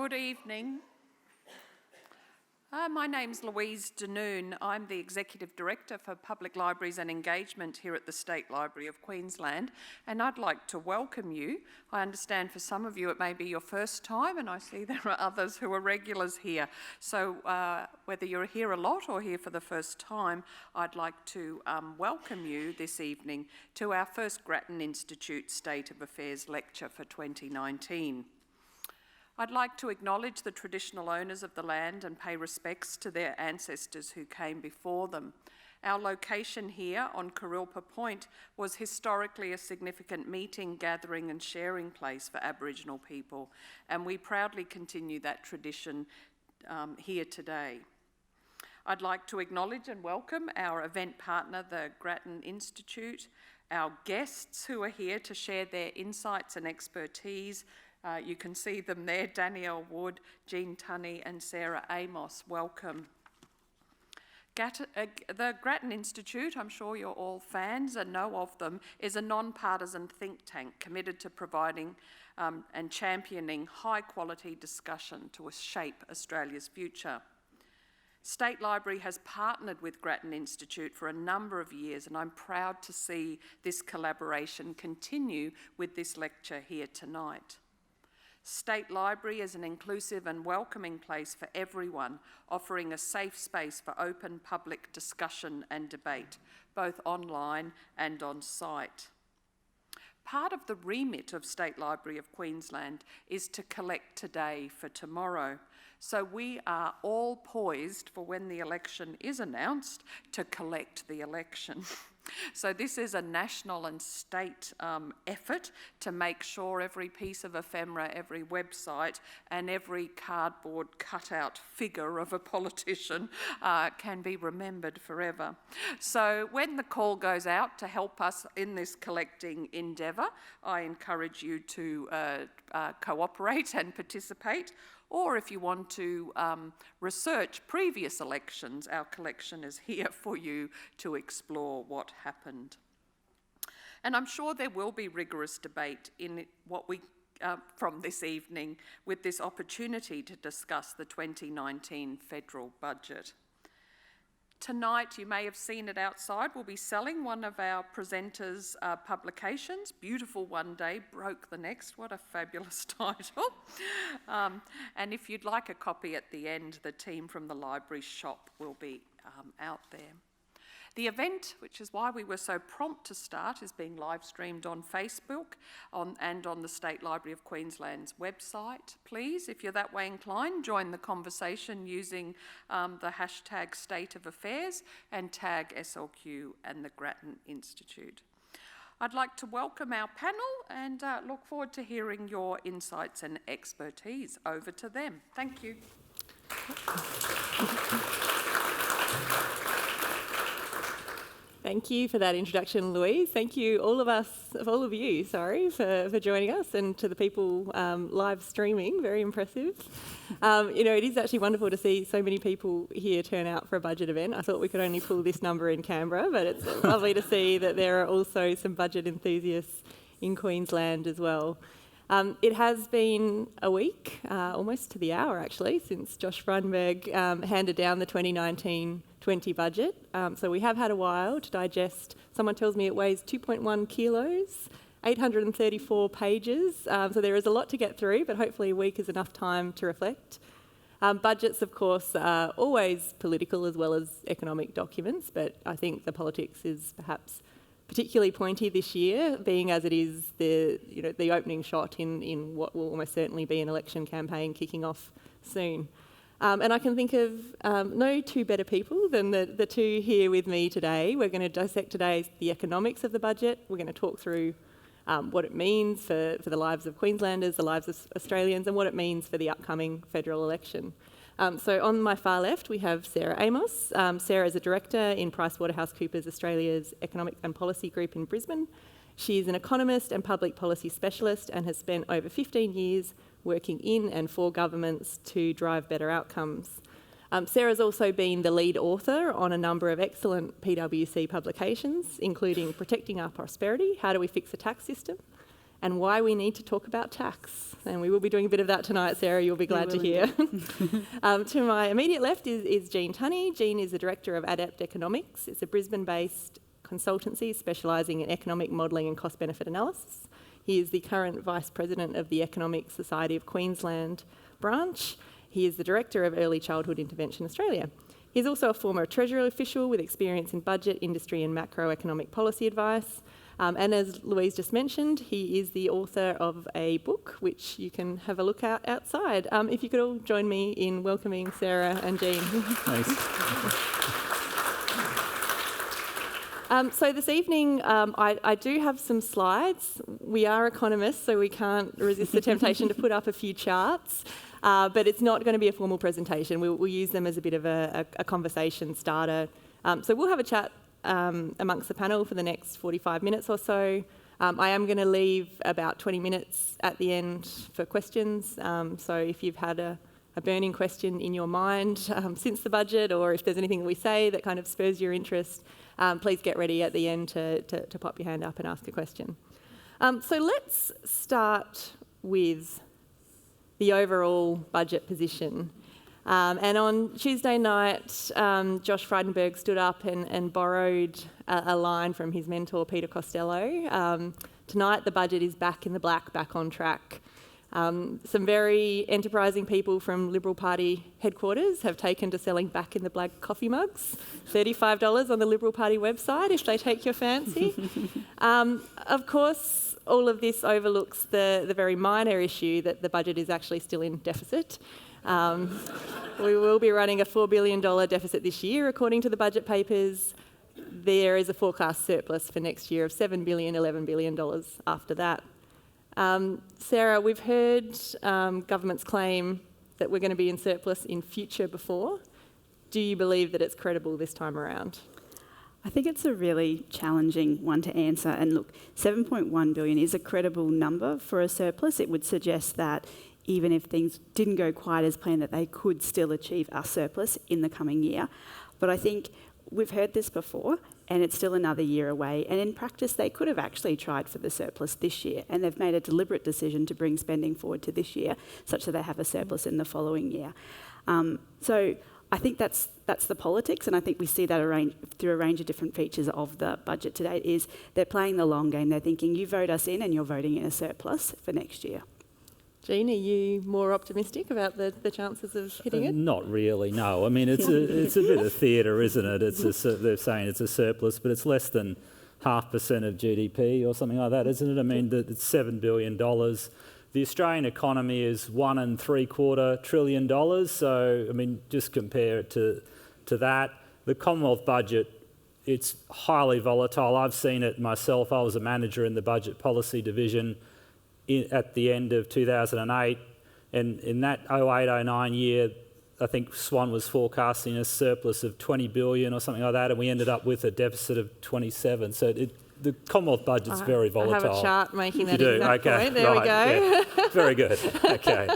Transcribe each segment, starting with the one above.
Good evening. My name's Louise Denoon. I'm the Executive Director for Public Libraries and Engagement here at the State Library of Queensland, and I'd like to welcome you. I understand for some of you it may be your first time, and I see there are others who are regulars here. So whether you're here a lot or here for the first time, I'd like to welcome you this evening to our first Grattan Institute State of Affairs lecture for 2019. I'd like to acknowledge the traditional owners of the land and pay respects to their ancestors who came before them. Our location here on Kurilpa Point was historically a significant meeting, gathering and sharing place for Aboriginal people, and we proudly continue that tradition here today. I'd like to acknowledge and welcome our event partner, the Grattan Institute, our guests who are here to share their insights and expertise. You can see them there, Danielle Wood, Jean Tunney and Sarah Amos. Welcome. The Grattan Institute, I'm sure you're all fans and know of them, is a non-partisan think tank committed to providing and championing high-quality discussion to shape Australia's future. State Library has partnered with Grattan Institute for a number of years, and I'm proud to see this collaboration continue with this lecture here tonight. State Library is an inclusive and welcoming place for everyone, offering a safe space for open public discussion and debate, both online and on site. Part of the remit of State Library of Queensland is to collect today for tomorrow. So we are all poised for when the election is announced to collect the election. So this is a national and state effort to make sure every piece of ephemera, every website and every cardboard cutout figure of a politician can be remembered forever. So when the call goes out to help us in this collecting endeavour, I encourage you to cooperate and participate. Or if you want to research previous elections, our collection is here for you to explore what happened. And I'm sure there will be rigorous debate in what we from this evening with this opportunity to discuss the 2019 federal budget. Tonight, you may have seen it outside, we'll be selling one of our presenters' publications, Beautiful One Day, Broke the Next. What a fabulous title. And if you'd like a copy at the end, the team from the library shop will be out there. The event, which is why we were so prompt to start, is being live streamed on Facebook and on the State Library of Queensland's website. Please, if you're that way inclined, join the conversation using the hashtag State of Affairs and tag SLQ and the Grattan Institute. I'd like to welcome our panel and look forward to hearing your insights and expertise. Over to them. Thank you. Thank you for that introduction, Louise. Thank you, all of you, for joining us, and to the people live streaming. Very impressive. It is actually wonderful to see so many people here turn out for a budget event. I thought we could only pull this number in Canberra, but it's lovely to see that there are also some budget enthusiasts in Queensland as well. It has been a week, almost to the hour actually, since Josh Frydenberg handed down the 2019-20 budget. So we have had a while to digest. Someone tells me it weighs 2.1 kilos, 834 pages. So there is a lot to get through, but hopefully a week is enough time to reflect. Budgets, of course, are always political as well as economic documents, but I think the politics is perhaps particularly pointy this year, being as it is the opening shot in what will almost certainly be an election campaign kicking off soon. And I can think of no two better people than the two here with me today. We're going to dissect today the economics of the budget. We're going to talk through what it means for the lives of Queenslanders, the lives of Australians, and what it means for the upcoming federal election. So on my far left, we have Sarah Amos. Sarah is a director in PricewaterhouseCoopers Australia's Economic and Policy Group in Brisbane. She's an economist and public policy specialist and has spent over 15 years working in and for governments to drive better outcomes. Sarah's also been the lead author on a number of excellent PwC publications, including Protecting Our Prosperity, How Do We Fix the Tax System? and why we need to talk about tax. And we will be doing a bit of that tonight, Sarah, you'll be glad to hear. To my immediate left is Jean Tunney. Jean is the Director of Adept Economics. It's a Brisbane-based consultancy specialising in economic modelling and cost-benefit analysis. He is the current Vice President of the Economic Society of Queensland branch. He is the Director of Early Childhood Intervention Australia. He's also a former Treasury official with experience in budget, industry and macroeconomic policy advice. And as Louise just mentioned, he is the author of a book which you can have a look at outside. If you could all join me in welcoming Sarah and Jean. Thanks. So this evening, I do have some slides. We are economists, so we can't resist the temptation to put up a few charts. But it's not going to be a formal presentation. We'll use them as a bit of a conversation starter. So we'll have a chat amongst the panel for the next 45 minutes or so. I am going to leave about 20 minutes at the end for questions. So if you've had a burning question in your mind since the budget, or if there's anything we say that kind of spurs your interest, please get ready at the end to pop your hand up and ask a question. So let's start with the overall budget position. And on Tuesday night, Josh Frydenberg stood up and borrowed a line from his mentor, Peter Costello. Tonight, the budget is back in the black, back on track. Some very enterprising people from Liberal Party headquarters have taken to selling back in the black coffee mugs, $35 on the Liberal Party website if they take your fancy. Of course, all of this overlooks the very minor issue that the budget is actually still in deficit. We will be running a $4 billion deficit this year, according to the budget papers. There is a forecast surplus for next year of $7 billion, $11 billion after that. Sarah, we've heard governments claim that we're going to be in surplus in future before. Do you believe that it's credible this time around? I think it's a really challenging one to answer. And look, 7.1 billion is a credible number for a surplus. It would suggest that even if things didn't go quite as planned, that they could still achieve a surplus in the coming year. But I think we've heard this before, and it's still another year away. And in practice, they could have actually tried for the surplus this year, and they've made a deliberate decision to bring spending forward to this year, such that they have a surplus in the following year. So I think that's the politics, and I think we see that through a range of different features of the budget today. Is they're playing the long game. They're thinking, you vote us in, and you're voting in a surplus for next year. Jean, are you more optimistic about the chances of hitting it? Not really, no. I mean, it's a bit of theatre, isn't it? They're saying it's a surplus, but it's less than 0.5% of GDP or something like that, isn't it? I mean, it's $7 billion. The Australian economy is $1.75 trillion. So, I mean, just compare it to that. The Commonwealth budget, it's highly volatile. I've seen it myself. I was a manager in the Budget Policy Division at the end of 2008, and in that 08-09 year, I think Swan was forecasting a surplus of 20 billion or something like that, and we ended up with a deficit of 27. So the Commonwealth budget's very volatile. I have a chart making that you exact do? Okay. point. There right. we go. Yeah. Very good. Okay.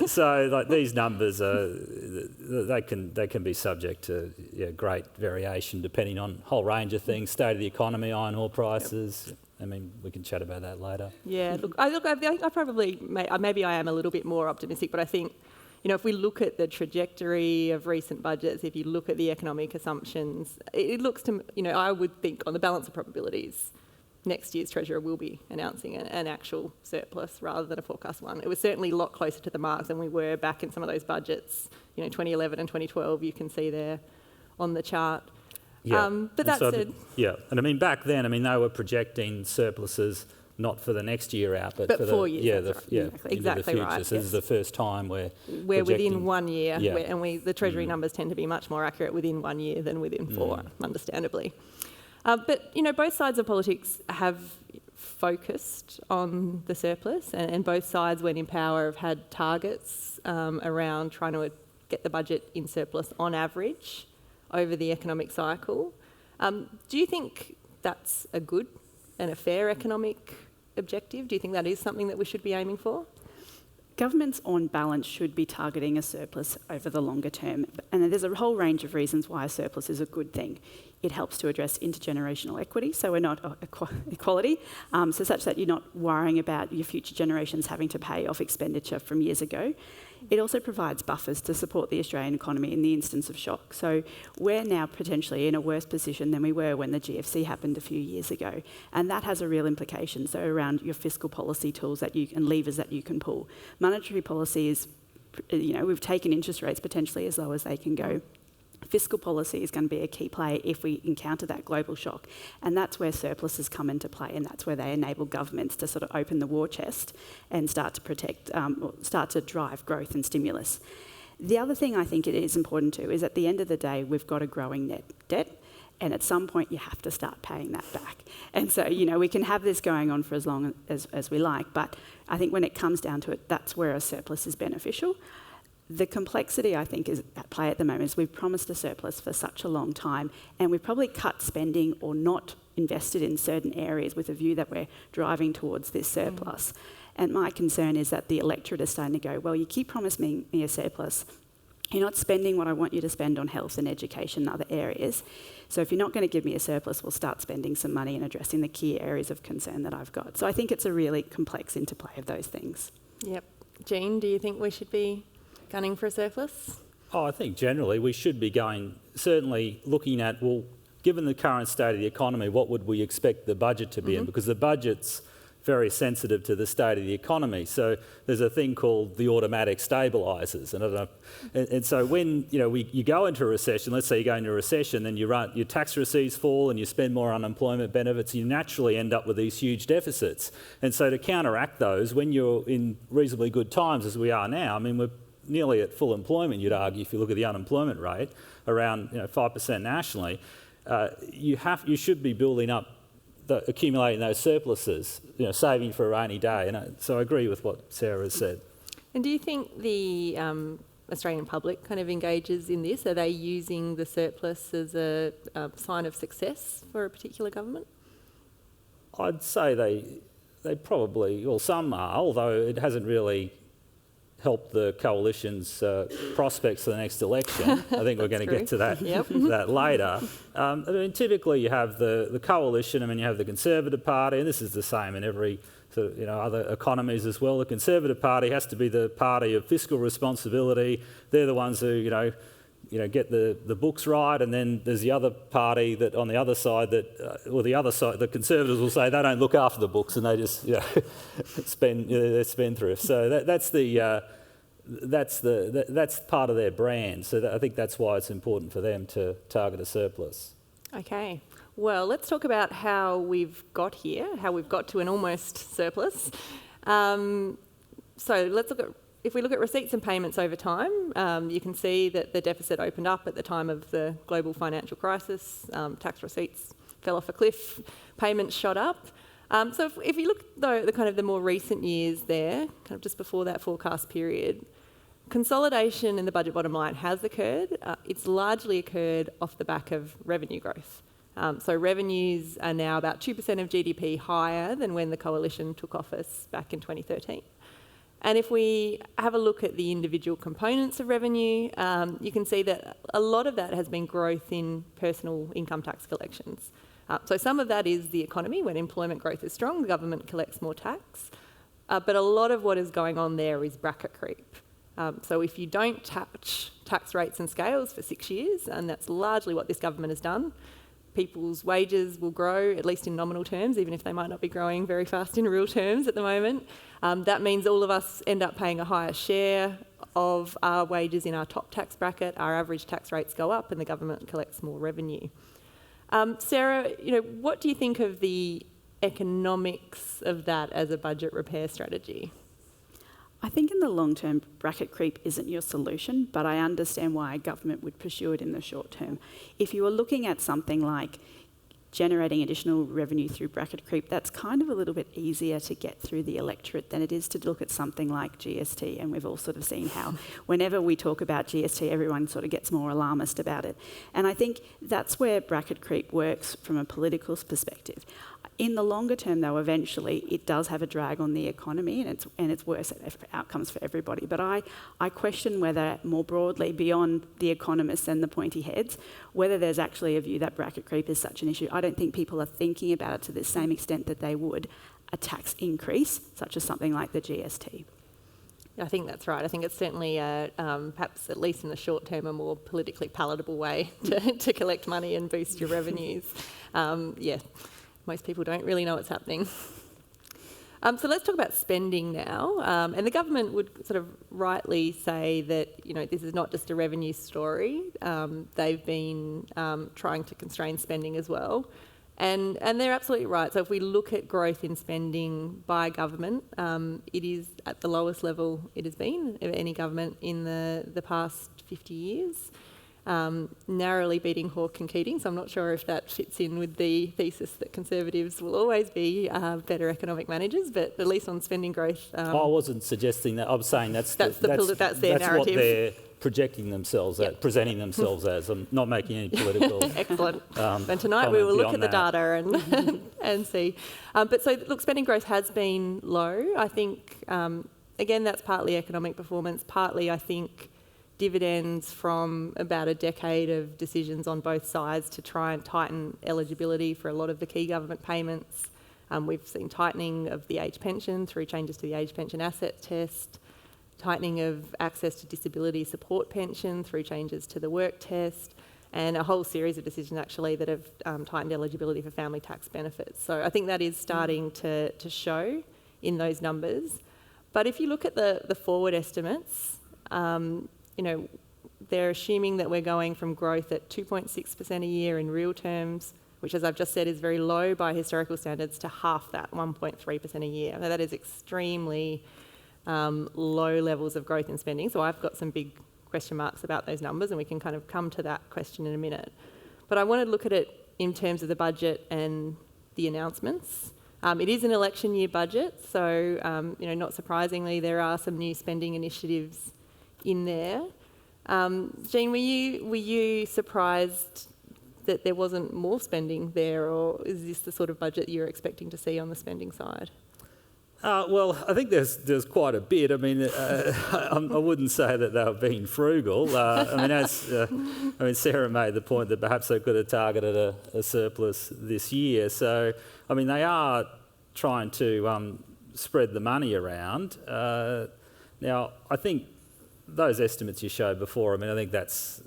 So like these numbers they can be subject to great variation depending on a whole range of things, state of the economy, iron ore prices. Yep. I mean, we can chat about that later. Yeah, I think I probably, maybe I am a little bit more optimistic, but I think, if we look at the trajectory of recent budgets, if you look at the economic assumptions, it looks to, I would think on the balance of probabilities, next year's Treasurer will be announcing an actual surplus rather than a forecast one. It was certainly a lot closer to the mark than we were back in some of those budgets, 2011 and 2012, you can see there on the chart. Yeah. But that said... Yeah, and I mean, back then, they were projecting surpluses not for the next year out, but for 4 years. Exactly right. So Yes. this is the first time we're within 1 year, and the Treasury Mm. numbers tend to be much more accurate within 1 year than within 4, understandably. But, both sides of politics have focused on the surplus, and both sides, when in power, have had targets around trying to get the budget in surplus on average over the economic cycle. Do you think that's a good and a fair economic objective? Do you think that is something that we should be aiming for? Governments on balance should be targeting a surplus over the longer term, and there's a whole range of reasons why a surplus is a good thing. It helps to address intergenerational equity, so we're not equality, so such that you're not worrying about your future generations having to pay off expenditure from years ago. It also provides buffers to support the Australian economy in the instance of shock. So we're now potentially in a worse position than we were when the GFC happened a few years ago. And that has a real implication, so around your fiscal policy tools and levers that you can pull. Monetary policy is, we've taken interest rates potentially as low as they can go. Fiscal policy is going to be a key player if we encounter that global shock. And that's where surpluses come into play, and that's where they enable governments to sort of open the war chest and start to protect, or start to drive growth and stimulus. The other thing I think it is important to is at the end of the day, we've got a growing net debt, and at some point you have to start paying that back. And so, we can have this going on for as long as we like, but I think when it comes down to it, that's where a surplus is beneficial. The complexity, I think, is at play at the moment is we've promised a surplus for such a long time, and we've probably cut spending or not invested in certain areas with a view that we're driving towards this surplus. And my concern is that the electorate is starting to go, well, you keep promising me a surplus, you're not spending what I want you to spend on health and education and other areas. So if you're not going to give me a surplus, we'll start spending some money and addressing the key areas of concern that I've got. So I think it's a really complex interplay of those things. Yep. Jean, do you think we should be gunning for a surplus? I think generally we should be certainly looking at, well, given the current state of the economy, what would we expect the budget to be in? Because the budget's very sensitive to the state of the economy. So there's a thing called the automatic stabilisers. And so when you go into a recession, let's say you go into a recession, then your tax receipts fall and you spend more unemployment benefits, you naturally end up with these huge deficits. And so to counteract those, when you're in reasonably good times, as we are now, we're nearly at full employment, you'd argue, if you look at the unemployment rate, around 5% nationally, you should be building up, accumulating those surpluses, saving for a rainy day. And so I agree with what Sarah has said. And do you think the Australian public kind of engages in this? Are they using the surplus as a sign of success for a particular government? I'd say they probably, or some are, although it hasn't really help the coalition's prospects for the next election. I think we're going to get to that, that later. Typically you have the coalition, you have the Conservative Party, and this is the same in every other economies as well. The Conservative Party has to be the party of fiscal responsibility. They're the ones who, get the books right, and then there's the other party that on the other side the Conservatives will say they don't look after the books and they just they're spendthrifts. So that's part of their brand. So I think that's why it's important for them to target a surplus. Okay. Well, let's talk about how we've got here, how we've got to an almost surplus. So if we look at receipts and payments over time, you can see that the deficit opened up at the time of the global financial crisis. Tax receipts fell off a cliff, payments shot up. So if you look, though, the more recent years there, kind of just before that forecast period, consolidation in the budget bottom line has occurred. It's largely occurred off the back of revenue growth. So revenues are now about 2% of GDP higher than when the coalition took office back in 2013. And if we have a look at the individual components of revenue, you can see that a lot of that has been growth in personal income tax collections. So some of that is the economy. When employment growth is strong, the government collects more tax. But a lot of what is going on there is bracket creep. So if you don't touch tax rates and scales for 6 years, and that's largely what this government has done, people's wages will grow, at least in nominal terms, even if they might not be growing very fast in real terms at the moment. That means all of us end up paying a higher share of our wages in our top tax bracket. Our average tax rates go up and the government collects more revenue. Sarah, what do you think of the economics of that as a budget repair strategy? I think in the long term, bracket creep isn't your solution, but I understand why a government would pursue it in the short term. If you were looking at something like generating additional revenue through bracket creep, that's kind of a little bit easier to get through the electorate than it is to look at something like GST. And we've all sort of seen how whenever we talk about GST, everyone sort of gets more alarmist about it. And I think that's where bracket creep works from a political perspective. In the longer term, though, eventually it does have a drag on the economy, and it's worse outcomes for everybody. But I question whether, more broadly, beyond the economists and the pointy heads, whether there's actually a view that bracket creep is such an issue. I don't think people are thinking about it to the same extent that they would a tax increase, such as something like the GST. I think that's right. I think it's certainly, perhaps at least in the short term, a more politically palatable way to collect money and boost your revenues. Most people don't really know what's happening. So let's talk about spending now. And the government would sort of rightly say that, this is not just a revenue story. They've been trying to constrain spending as well. And they're absolutely right. So if we look at growth in spending by government, it is at the lowest level it has been of any government in the past 50 years. Narrowly beating Hawke and Keating, so I'm not sure if that fits in with the thesis that Conservatives will always be better economic managers, but at least on spending growth... I wasn't suggesting that. I'm saying that's their narrative. What they're projecting themselves at, presenting themselves as. I'm not making any political... Excellent. And tonight we will look at the data and see. But so, look, spending growth has been low. I think, again, that's partly economic performance, partly, I think, dividends from about a decade of decisions on both sides to try and tighten eligibility for a lot of the key government payments. We've seen tightening of the age pension through changes to the age pension asset test, tightening of access to disability support pension through changes to the work test, and a whole series of decisions actually that have tightened eligibility for family tax benefits. So I think that is starting to show in those numbers. But if you look at the forward estimates, they're assuming that we're going from growth at 2.6% a year in real terms, which, as I've just said, is very low by historical standards, to half that, 1.3% a year. Now, that is extremely low levels of growth in spending. So I've got some big question marks about those numbers, and we can kind of come to that question in a minute. But I want to look at it in terms of the budget and the announcements. It is an election year budget, so not surprisingly, there are some new spending initiatives in there. Jean, were you surprised that there wasn't more spending there, or is this the sort of budget you're expecting to see on the spending side? Well, I think there's quite a bit. I mean, I wouldn't say that they were being frugal. Sarah made the point that perhaps they could have targeted a surplus this year. So, I mean, they are trying to spread the money around. Now, I think those estimates you showed before, I think that's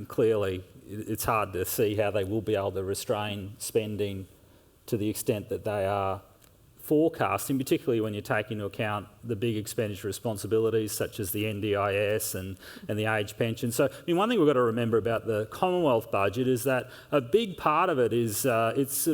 clearly it's hard to see how they will be able to restrain spending to the extent that they are forecasting, particularly when you take into account the big expenditure responsibilities such as the NDIS and the age pension. So, one thing we've got to remember about the Commonwealth budget is that a big part of it is it's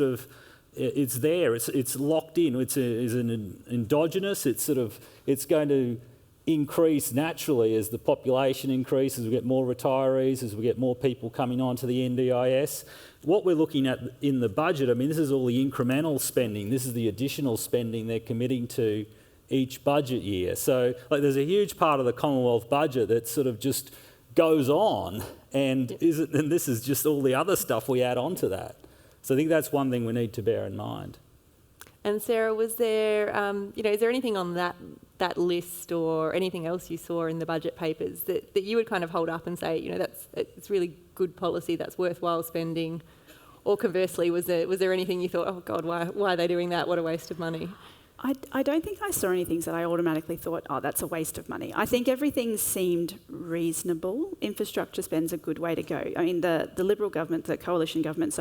there, it's locked in, it's an endogenous, it's going to increase naturally as the population increases, we get more retirees, as we get more people coming on to the NDIS. What we're looking at in the budget, this is all the incremental spending, this is the additional spending they're committing to each budget year. So there's a huge part of the Commonwealth budget that sort of just goes on, and this is just all the other stuff we add on to that. So I think that's one thing we need to bear in mind. And Sarah, was there, is there anything on that list or anything else you saw in the budget papers that you would kind of hold up and say, it's really good policy, that's worthwhile spending? Or conversely, was there anything you thought, oh God, why are they doing that? What a waste of money? I don't think I saw anything that I automatically thought, oh, that's a waste of money. I think everything seemed reasonable. Infrastructure spend's a good way to go. The Liberal government, the coalition government,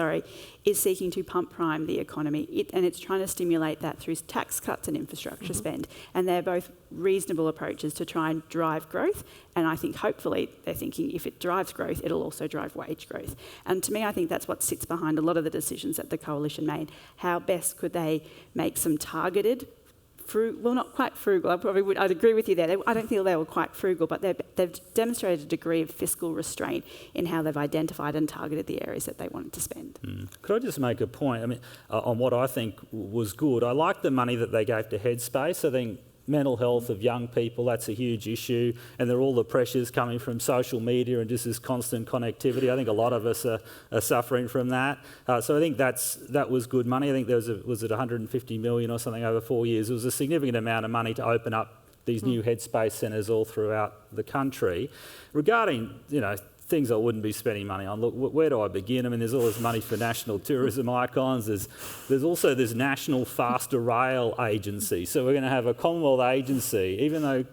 is seeking to pump prime the economy, and it's trying to stimulate that through tax cuts and infrastructure spend. And they're both reasonable approaches to try and drive growth. And I think hopefully they're thinking if it drives growth, it'll also drive wage growth. And to me, I think that's what sits behind a lot of the decisions that the coalition made. How best could they make some targeted, not quite frugal, I'd agree with you there. I don't feel they were quite frugal, but they've demonstrated a degree of fiscal restraint in how they've identified and targeted the areas that they wanted to spend. Could I just make a point on what I think was good? I like the money that they gave to Headspace. I think mental health of young people, that's a huge issue, and there are all the pressures coming from social media and just this constant connectivity. I think a lot of us are suffering from that. So I think that was good money. I think there was it 150 million or something over 4 years. It was a significant amount of money to open up these new headspace centres all throughout the country. Regarding, things I wouldn't be spending money on. Look, where do I begin? I mean, there's all this money for national tourism icons. There's also this National Faster Rail Agency. So we're going to have a Commonwealth agency, even though,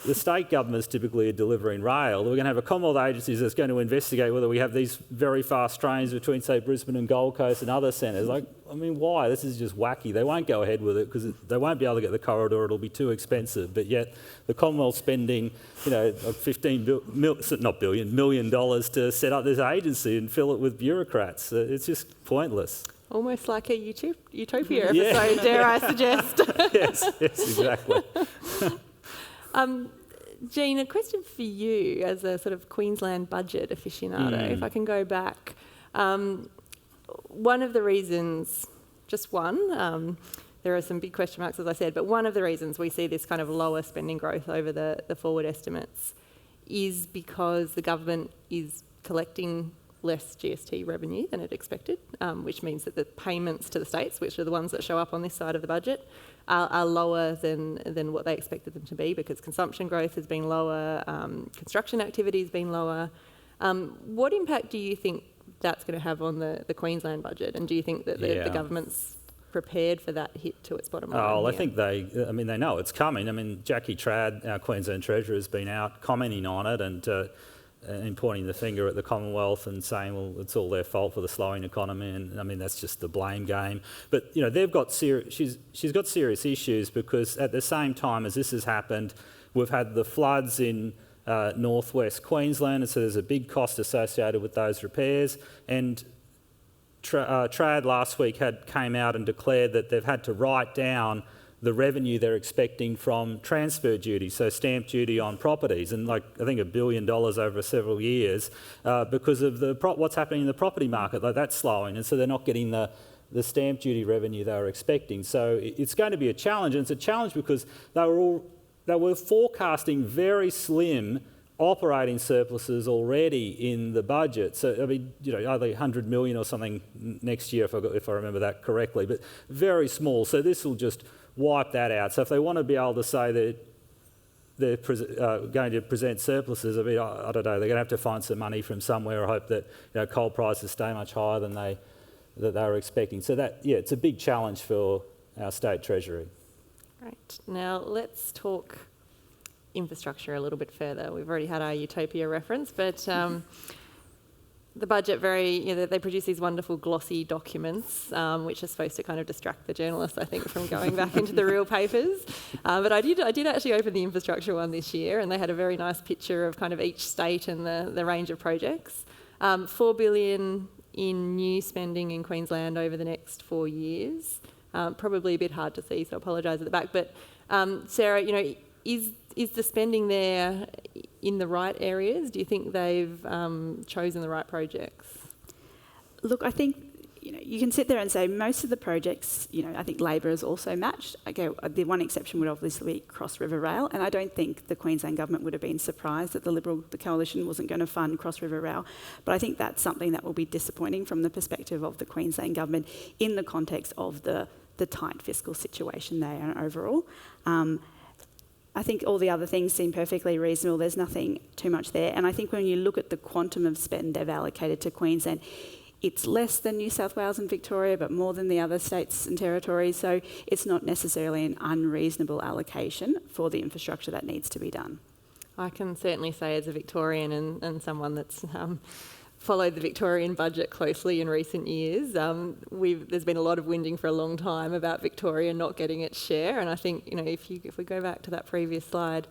the state governments typically are delivering rail. We're going to have a Commonwealth agency that's going to investigate whether we have these very fast trains between, say, Brisbane and Gold Coast and other centres. Why? This is just wacky. They won't go ahead with it because they won't be able to get the corridor. It'll be too expensive. But yet the Commonwealth spending, $15 million to set up this agency and fill it with bureaucrats. It's just pointless. Almost like a utopia episode, dare I suggest. yes, exactly. Jean, a question for you as a sort of Queensland budget aficionado. If I can go back, one of the reasons, there are some big question marks, as I said, but one of the reasons we see this kind of lower spending growth over the forward estimates is because the government is collecting less GST revenue than it expected, which means that the payments to the states, which are the ones that show up on this side of the budget, are lower than what they expected them to be because consumption growth has been lower, construction activity has been lower. What impact do you think that's going to have on the Queensland budget? And do you think that the government's prepared for that hit to its bottom line? Oh, I think they know it's coming. Jackie Trad, our Queensland Treasurer, has been out commenting on it and pointing the finger at the Commonwealth and saying, well, it's all their fault for the slowing economy, and that's just the blame game. But they've got she's got serious issues because at the same time as this has happened, we've had the floods in northwest Queensland, and so there's a big cost associated with those repairs. And Trad last week came out and declared that they've had to write down the revenue they're expecting from transfer duty, so stamp duty on properties, and I think $1 billion over several years because of what's happening in the property market. That's slowing, and so they're not getting the stamp duty revenue they were expecting. So it's going to be a challenge, and it's a challenge because they were forecasting very slim operating surpluses already in the budget. So only 100 million or something next year, if I remember that correctly, but very small. So this will just wipe that out. So if they want to be able to say that they're going to present surpluses, I don't know, they're going to have to find some money from somewhere. I hope that coal prices stay much higher than they were expecting. So it's a big challenge for our state treasury. Right. Now let's talk infrastructure a little bit further. We've already had our utopia reference, but the budget they produce these wonderful glossy documents, which are supposed to kind of distract the journalists, I think, from going back into the real papers. But I did actually open the infrastructure one this year, and they had a very nice picture of kind of each state and the range of projects. $4 billion in new spending in Queensland over the next 4 years. Probably a bit hard to see, so I apologise at the back. But Sarah, is the spending there in the right areas? Do you think they've chosen the right projects? Look, I think you can sit there and say most of the projects, I think Labor has also matched. Okay, the one exception would obviously be Cross River Rail, and I don't think the Queensland government would have been surprised that the coalition wasn't going to fund Cross River Rail. But I think that's something that will be disappointing from the perspective of the Queensland government in the context of the tight fiscal situation there overall. I think all the other things seem perfectly reasonable. There's nothing too much there. And I think when you look at the quantum of spend they've allocated to Queensland, it's less than New South Wales and Victoria, but more than the other states and territories. So it's not necessarily an unreasonable allocation for the infrastructure that needs to be done. I can certainly say as a Victorian and someone that's followed the Victorian budget closely in recent years, there's been a lot of whinging for a long time about Victoria not getting its share, and I think if we go back to that previous slide,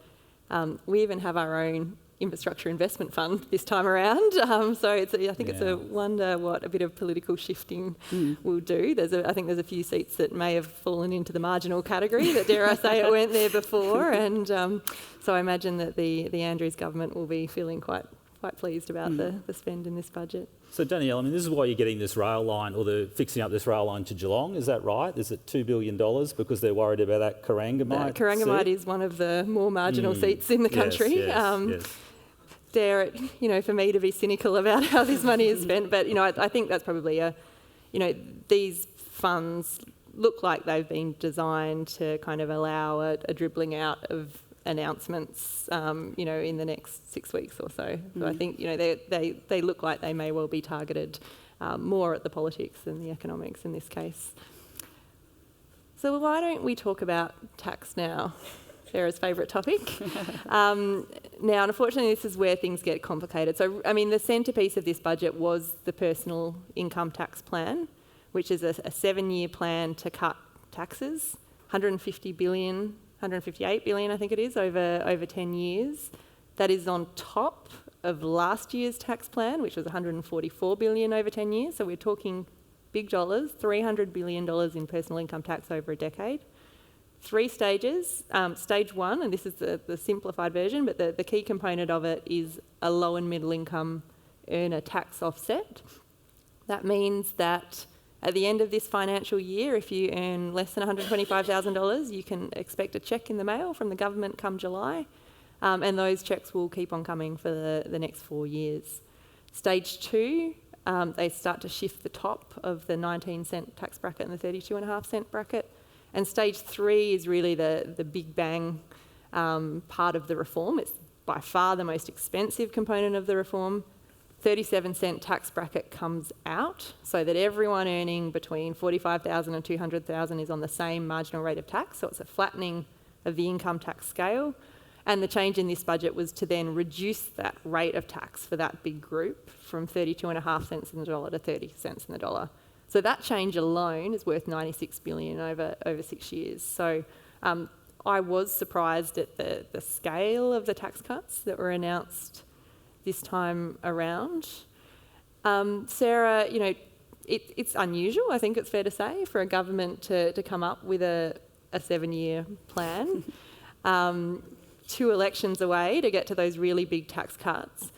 we even have our own infrastructure investment fund this time around. So I think it's a wonder what a bit of political shifting will do. I think there's a few seats that may have fallen into the marginal category that, dare I say, it weren't there before, and so I imagine that the Andrews government will be feeling quite quite pleased about the spend in this budget. So Danielle, I mean, this is why you're getting this rail line, or the fixing up this rail line to Geelong, is that right? Is it $2 billion because they're worried about that Corangamite Corangamite seat? is one of the more marginal seats in the country. Yes. Dare it, for me to be cynical about how this money is spent, but, I think that's probably these funds look like they've been designed to kind of allow a dribbling out of announcements, in the next 6 weeks or so. So I think, they look like they may well be targeted more at the politics than the economics in this case. So why don't we talk about tax now? Sarah's favourite topic. Now, unfortunately, this is where things get complicated. So, the centrepiece of this budget was the personal income tax plan, which is a 7-year plan to cut taxes, 158 billion, I think it is, over 10 years. That is on top of last year's tax plan, which was 144 billion over 10 years. So we're talking big dollars, $300 billion in personal income tax over a decade. 3 stages. Stage 1, and this is the simplified version, but the key component of it is a low and middle income earner tax offset. That means that at the end of this financial year, if you earn less than $125,000, you can expect a cheque in the mail from the government come July, and those cheques will keep on coming for the next 4 years. Stage 2, they start to shift the top of the 19-cent tax bracket and the 32.5-cent bracket. And stage 3 is really the big bang part of the reform. It's by far the most expensive component of the reform. 37-cent tax bracket comes out so that everyone earning between $45,000 and $200,000 is on the same marginal rate of tax. So it's a flattening of the income tax scale. And the change in this budget was to then reduce that rate of tax for that big group from 32.5 cents in the dollar to 30 cents in the dollar. So that change alone is worth $96 billion over 6 years. So I was surprised at the scale of the tax cuts that were announced this time around. Sarah, it's unusual, I think it's fair to say, for a government to come up with a 7-year plan 2 elections away to get to those really big tax cuts.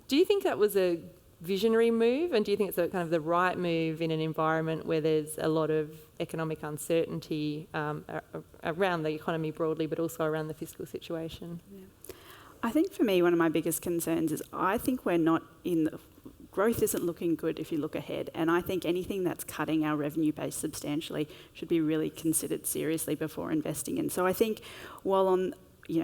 Do you think that was a visionary move, and do you think it's kind of the right move in an environment where there's a lot of economic uncertainty around the economy broadly, but also around the fiscal situation? Yeah. I think for me, one of my biggest concerns is I think we're not in the... Growth isn't looking good if you look ahead, and I think anything that's cutting our revenue base substantially should be really considered seriously before investing in. So I think while on...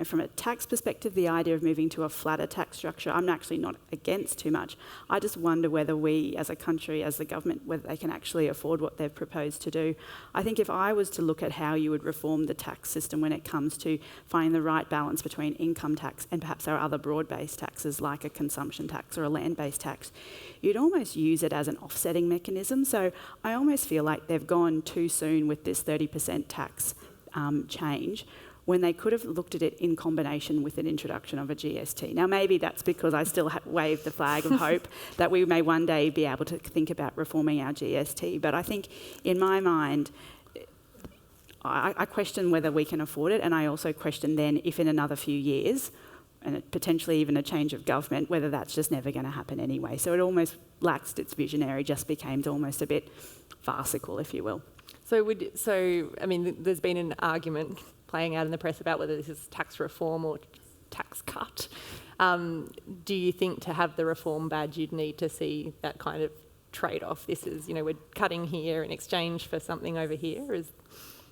from a tax perspective, the idea of moving to a flatter tax structure, I'm actually not against too much. I just wonder whether we, as a country, as the government, whether they can actually afford what they've proposed to do. I think if I was to look at how you would reform the tax system when it comes to finding the right balance between income tax and perhaps our other broad-based taxes like a consumption tax or a land-based tax, you'd almost use it as an offsetting mechanism. So I almost feel like they've gone too soon with this 30% tax change, when they could have looked at it in combination with an introduction of a GST. Now, maybe that's because I still wave the flag of hope that we may one day be able to think about reforming our GST. But I think, in my mind, I question whether we can afford it, and I also question then if in another few years, and potentially even a change of government, whether that's just never going to happen anyway. So it almost laxed its visionary, just became almost a bit farcical, if you will. There's been an argument playing out in the press about whether this is tax reform or tax cut. Do you think to have the reform badge you'd need to see that kind of trade-off? This is, we're cutting here in exchange for something over here?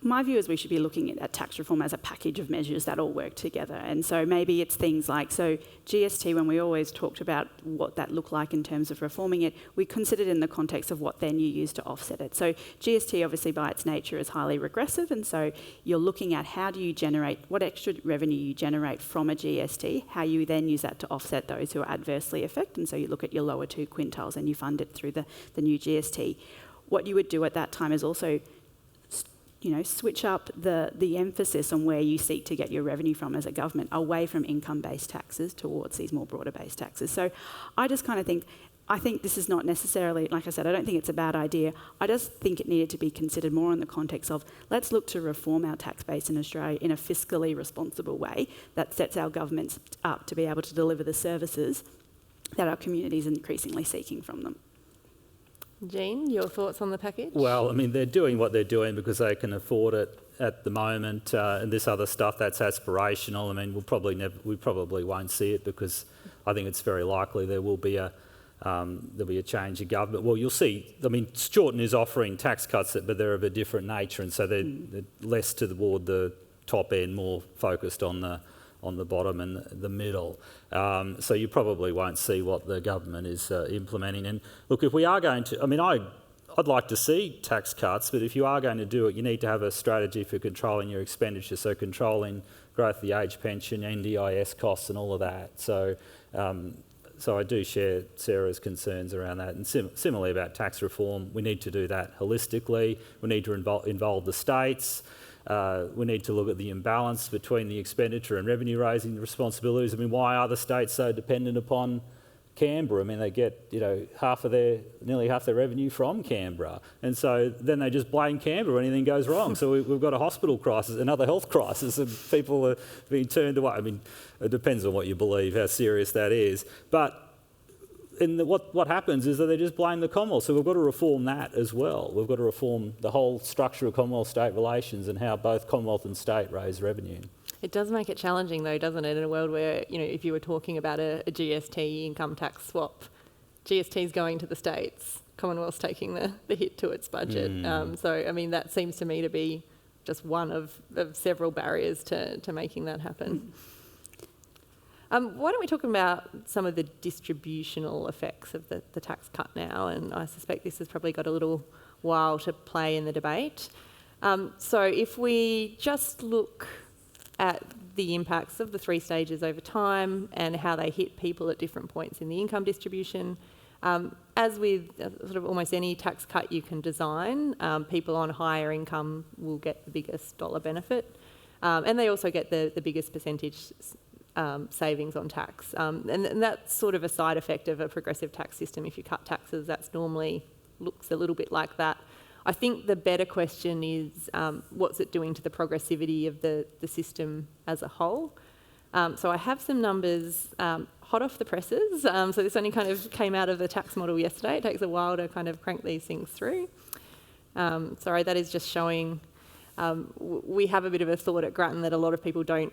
My view is we should be looking at tax reform as a package of measures that all work together. And so maybe it's things like, so GST, when we always talked about what that looked like in terms of reforming it, we considered in the context of what then you use to offset it. So GST obviously by its nature is highly regressive, and so you're looking at how do you generate, what extra revenue you generate from a GST, how you then use that to offset those who are adversely affected, and so you look at your lower 2 quintiles and you fund it through the new GST. What you would do at that time is also switch up the emphasis on where you seek to get your revenue from as a government, away from income-based taxes towards these more broader-based taxes. So I just kind of think, this is not necessarily, like I said, I don't think it's a bad idea. I just think it needed to be considered more in the context of, let's look to reform our tax base in Australia in a fiscally responsible way that sets our governments up to be able to deliver the services that our community is increasingly seeking from them. Jean, your thoughts on the package? Well, I mean, they're doing what they're doing because they can afford it at the moment, and this other stuff that's aspirational. I mean, we probably won't see it because I think it's very likely there'll be a change of government. Well, you'll see. I mean, Jordan is offering tax cuts, but they're of a different nature, and so they're less toward the top end, more focused on the bottom and the middle. So you probably won't see what the government is implementing. And look, if we are going to, I mean, I'd like to see tax cuts, but if you are going to do it, you need to have a strategy for controlling your expenditure, so controlling growth of the age pension, NDIS costs and all of that. So I do share Sarah's concerns around that. And similarly about tax reform, we need to do that holistically. We need to involve the states. We need to look at the imbalance between the expenditure and revenue raising responsibilities. I mean, why are the states so dependent upon Canberra? I mean, they get, nearly half their revenue from Canberra. And so then they just blame Canberra when anything goes wrong. So we've got a hospital crisis, another health crisis, and people are being turned away. I mean, it depends on what you believe, how serious that is. But what happens is that they just blame the Commonwealth. So we've got to reform that as well. We've got to reform the whole structure of Commonwealth-state relations and how both Commonwealth and state raise revenue. It does make it challenging though, doesn't it, in a world where, if you were talking about a GST income tax swap, GST's going to the states, Commonwealth's taking the hit to its budget. So, I mean, that seems to me to be just one of several barriers to making that happen. Why don't we talk about some of the distributional effects of the tax cut now? And I suspect this has probably got a little while to play in the debate. So if we just look at the impacts of the 3 stages over time and how they hit people at different points in the income distribution, as with sort of almost any tax cut you can design, people on higher income will get the biggest dollar benefit, and they also get the biggest percentage savings on tax. And that's sort of a side effect of a progressive tax system. If you cut taxes, that's normally looks a little bit like that. I think the better question is what's it doing to the progressivity of the system as a whole? So I have some numbers hot off the presses. So this only kind of came out of the tax model yesterday. It takes a while to kind of crank these things through. Sorry, that is just showing we have a bit of a thought at Grattan that a lot of people don't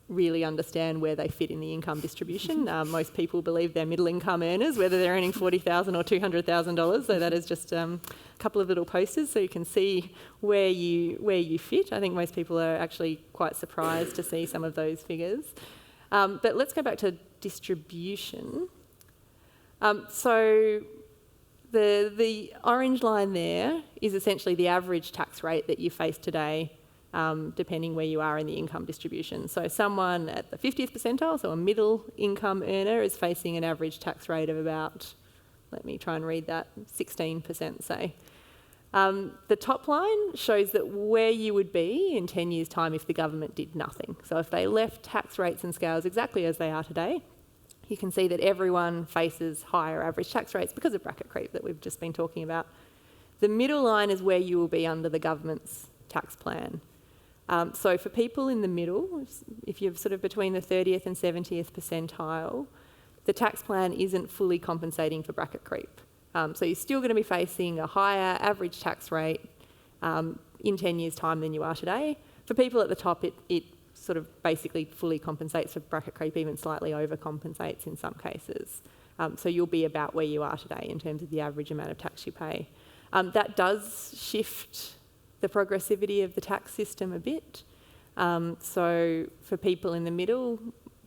really understand where they fit in the income distribution. Most people believe they're middle income earners, whether they're earning $40,000 or $200,000. So that is just a couple of little posters so you can see where you fit. I think most people are actually quite surprised to see some of those figures. But let's go back to distribution. So the orange line there is essentially the average tax rate that you face today, depending where you are in the income distribution. So someone at the 50th percentile, so a middle income earner, is facing an average tax rate of about, let me try and read that, 16%, say. The top line shows that where you would be in 10 years' time if the government did nothing. So if they left tax rates and scales exactly as they are today, you can see that everyone faces higher average tax rates because of bracket creep that we've just been talking about. The middle line is where you will be under the government's tax plan. So for people in the middle, if you're sort of between the 30th and 70th percentile, the tax plan isn't fully compensating for bracket creep. So you're still going to be facing a higher average tax rate in 10 years' time than you are today. For people at the top, it sort of basically fully compensates for bracket creep, even slightly overcompensates in some cases. So you'll be about where you are today in terms of the average amount of tax you pay. That does shift the progressivity of the tax system a bit. So for people in the middle,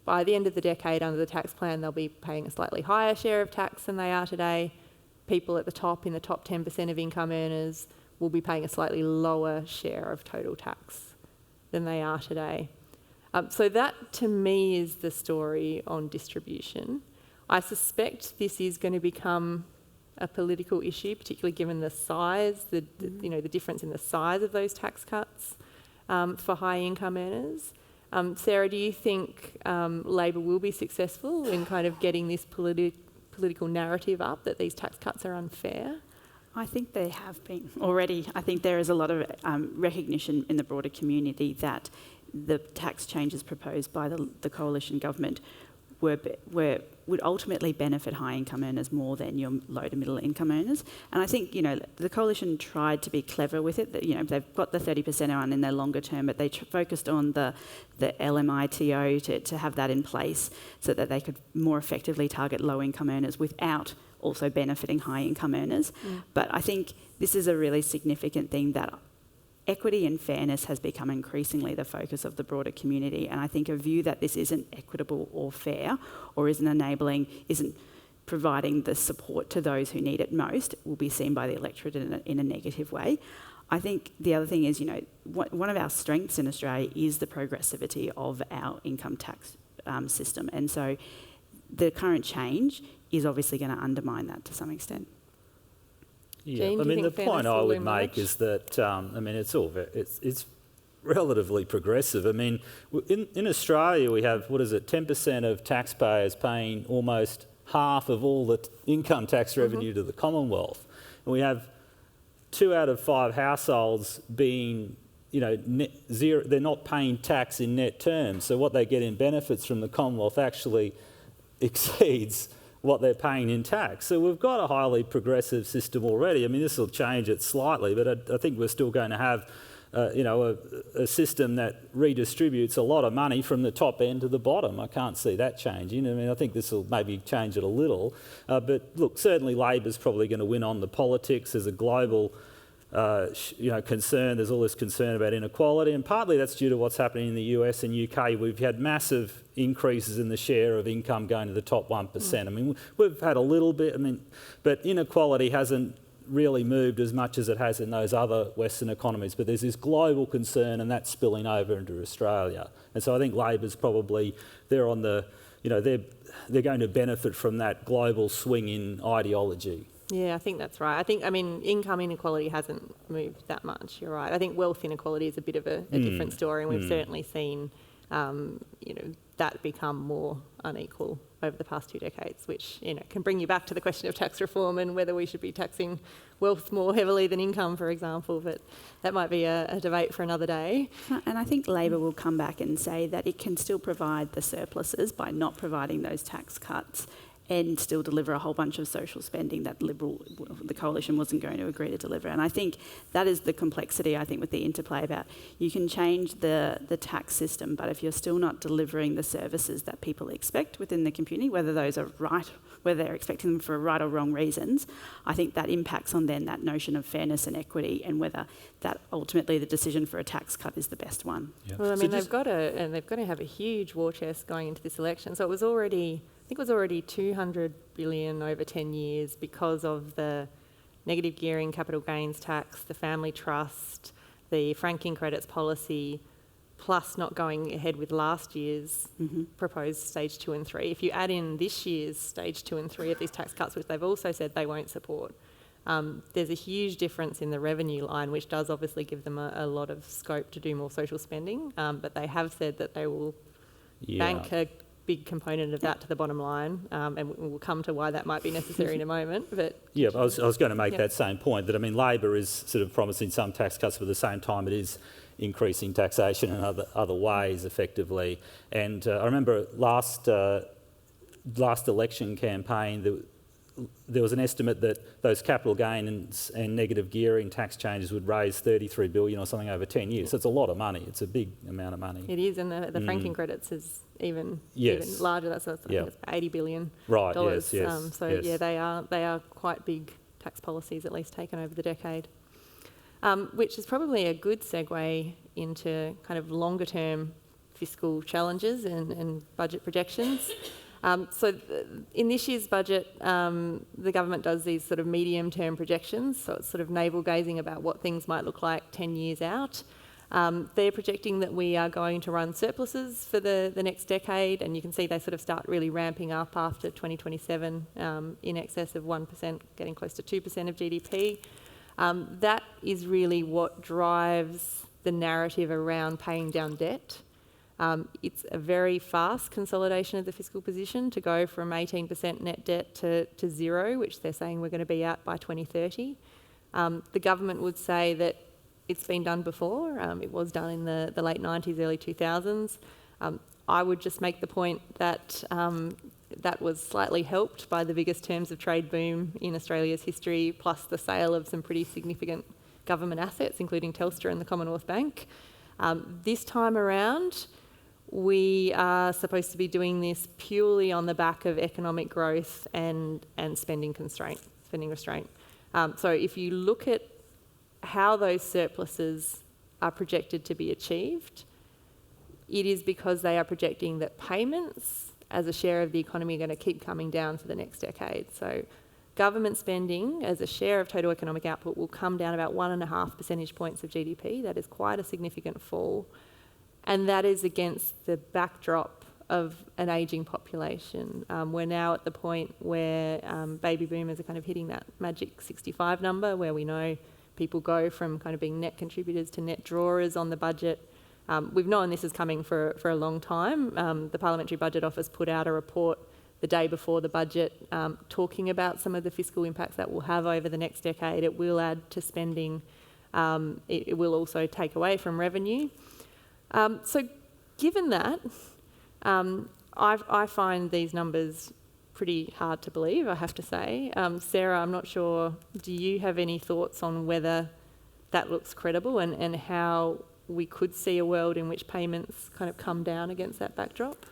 by the end of the decade under the tax plan, they'll be paying a slightly higher share of tax than they are today. People at the top, in the top 10% of income earners, will be paying a slightly lower share of total tax than they are today. So that, to me, is the story on distribution. I suspect this is going to become a political issue, particularly given the size, the difference in the size of those tax cuts for high income earners. Sarah, do you think Labor will be successful in kind of getting this political narrative up that these tax cuts are unfair? I think they have been already. I think there is a lot of recognition in the broader community that the tax changes proposed by the coalition government would ultimately benefit high income earners more than your low to middle income earners. And I think, the coalition tried to be clever with it. That, they've got the 30% on in their longer term, but they focused on the LMITO to have that in place so that they could more effectively target low income earners without also benefiting high income earners. But I think this is a really significant thing, that equity and fairness has become increasingly the focus of the broader community, and I think a view that this isn't equitable or fair, or isn't providing the support to those who need it most, will be seen by the electorate in a negative way. I think the other thing is, one of our strengths in Australia is the progressivity of our income tax system, and so the current change is obviously going to undermine that to some extent. Yeah, Jane, I mean, the fairness point I will would emerge? make is that, it's relatively progressive. I mean, in Australia we have, 10% of taxpayers paying almost half of all the income tax revenue to the Commonwealth. And we have 2 out of 5 households being, net zero, they're not paying tax in net terms. So what they get in benefits from the Commonwealth actually exceeds what they're paying in tax. So we've got a highly progressive system already. I mean, this will change it slightly, but I think we're still going to have, a system that redistributes a lot of money from the top end to the bottom. I can't see that changing. I mean, I think this will maybe change it a little. But look, certainly Labor's probably going to win on the politics. There's a global concern. There's all this concern about inequality, and partly that's due to what's happening in the US and UK. We've had massive increases in the share of income going to the top 1%. I mean, we've had a little bit, but inequality hasn't really moved as much as it has in those other Western economies. But there's this global concern, and that's spilling over into Australia. And so I think Labor's probably, they're on the, they're going to benefit from that global swing in ideology. Yeah, I think that's right. Income inequality hasn't moved that much. You're right. I think wealth inequality is a bit of a different story, and we've certainly seen, that become more unequal over the past 2 decades, which, can bring you back to the question of tax reform and whether we should be taxing wealth more heavily than income, for example. But that might be a debate for another day. And I think Labor will come back and say that it can still provide the surpluses by not providing those tax cuts, and still deliver a whole bunch of social spending that the coalition wasn't going to agree to deliver. And I think that is the complexity, with the interplay about, you can change the tax system, but if you're still not delivering the services that people expect within the community, whether those are right, whether they're expecting them for right or wrong reasons, I think that impacts on then that notion of fairness and equity, and whether that ultimately the decision for a tax cut is the best one. Yeah. Well, they've got to have a huge war chest going into this election. So it was already 200 billion over 10 years because of the negative gearing capital gains tax, the family trust, the franking credits policy, plus not going ahead with last year's proposed stage 2 and 3. If you add in this year's stage 2 and 3 of these tax cuts, which they've also said they won't support, there's a huge difference in the revenue line, which does obviously give them a lot of scope to do more social spending, but they have said that they will bank a big component of that to the bottom line, and we'll come to why that might be necessary in a moment. But yeah, I was going to make that same point, that Labor is sort of promising some tax cuts, but at the same time it is increasing taxation in other ways effectively. And I remember last election campaign, there was an estimate that those capital gains and negative gearing tax changes would raise 33 billion or something over 10 years. So it's a lot of money. It's a big amount of money. it is, and the franking credits is even larger. That's I think it's $80 billion. Right. Yes. They are quite big tax policies, at least taken over the decade. Which is probably a good segue into kind of longer term fiscal challenges and budget projections. In this year's budget, the government does these sort of medium-term projections, so it's sort of navel-gazing about what things might look like 10 years out. They're projecting that we are going to run surpluses for the next decade, and you can see they sort of start really ramping up after 2027, in excess of 1%, getting close to 2% of GDP. That is really what drives the narrative around paying down debt. It's a very fast consolidation of the fiscal position to go from 18% net debt to zero, which they're saying we're going to be at by 2030. The government would say that it's been done before. It was done in the late 90s, early 2000s. I would just make the point that that was slightly helped by the biggest terms of trade boom in Australia's history, plus the sale of some pretty significant government assets, including Telstra and the Commonwealth Bank. This time around, we are supposed to be doing this purely on the back of economic growth and spending restraint. So if you look at how those surpluses are projected to be achieved, it is because they are projecting that payments as a share of the economy are going to keep coming down for the next decade. So government spending as a share of total economic output will come down about 1.5 percentage points of GDP. That is quite a significant fall. And that is against the backdrop of an ageing population. We're now at the point where baby boomers are kind of hitting that magic 65 number, where we know people go from kind of being net contributors to net drawers on the budget. We've known this is coming for a long time. The Parliamentary Budget Office put out a report the day before the budget talking about some of the fiscal impacts that will have over the next decade. It will add to spending. It will also take away from revenue. So given that, I find these numbers pretty hard to believe, I have to say. Sarah, I'm not sure, do you have any thoughts on whether that looks credible and how we could see a world in which payments kind of come down against that backdrop?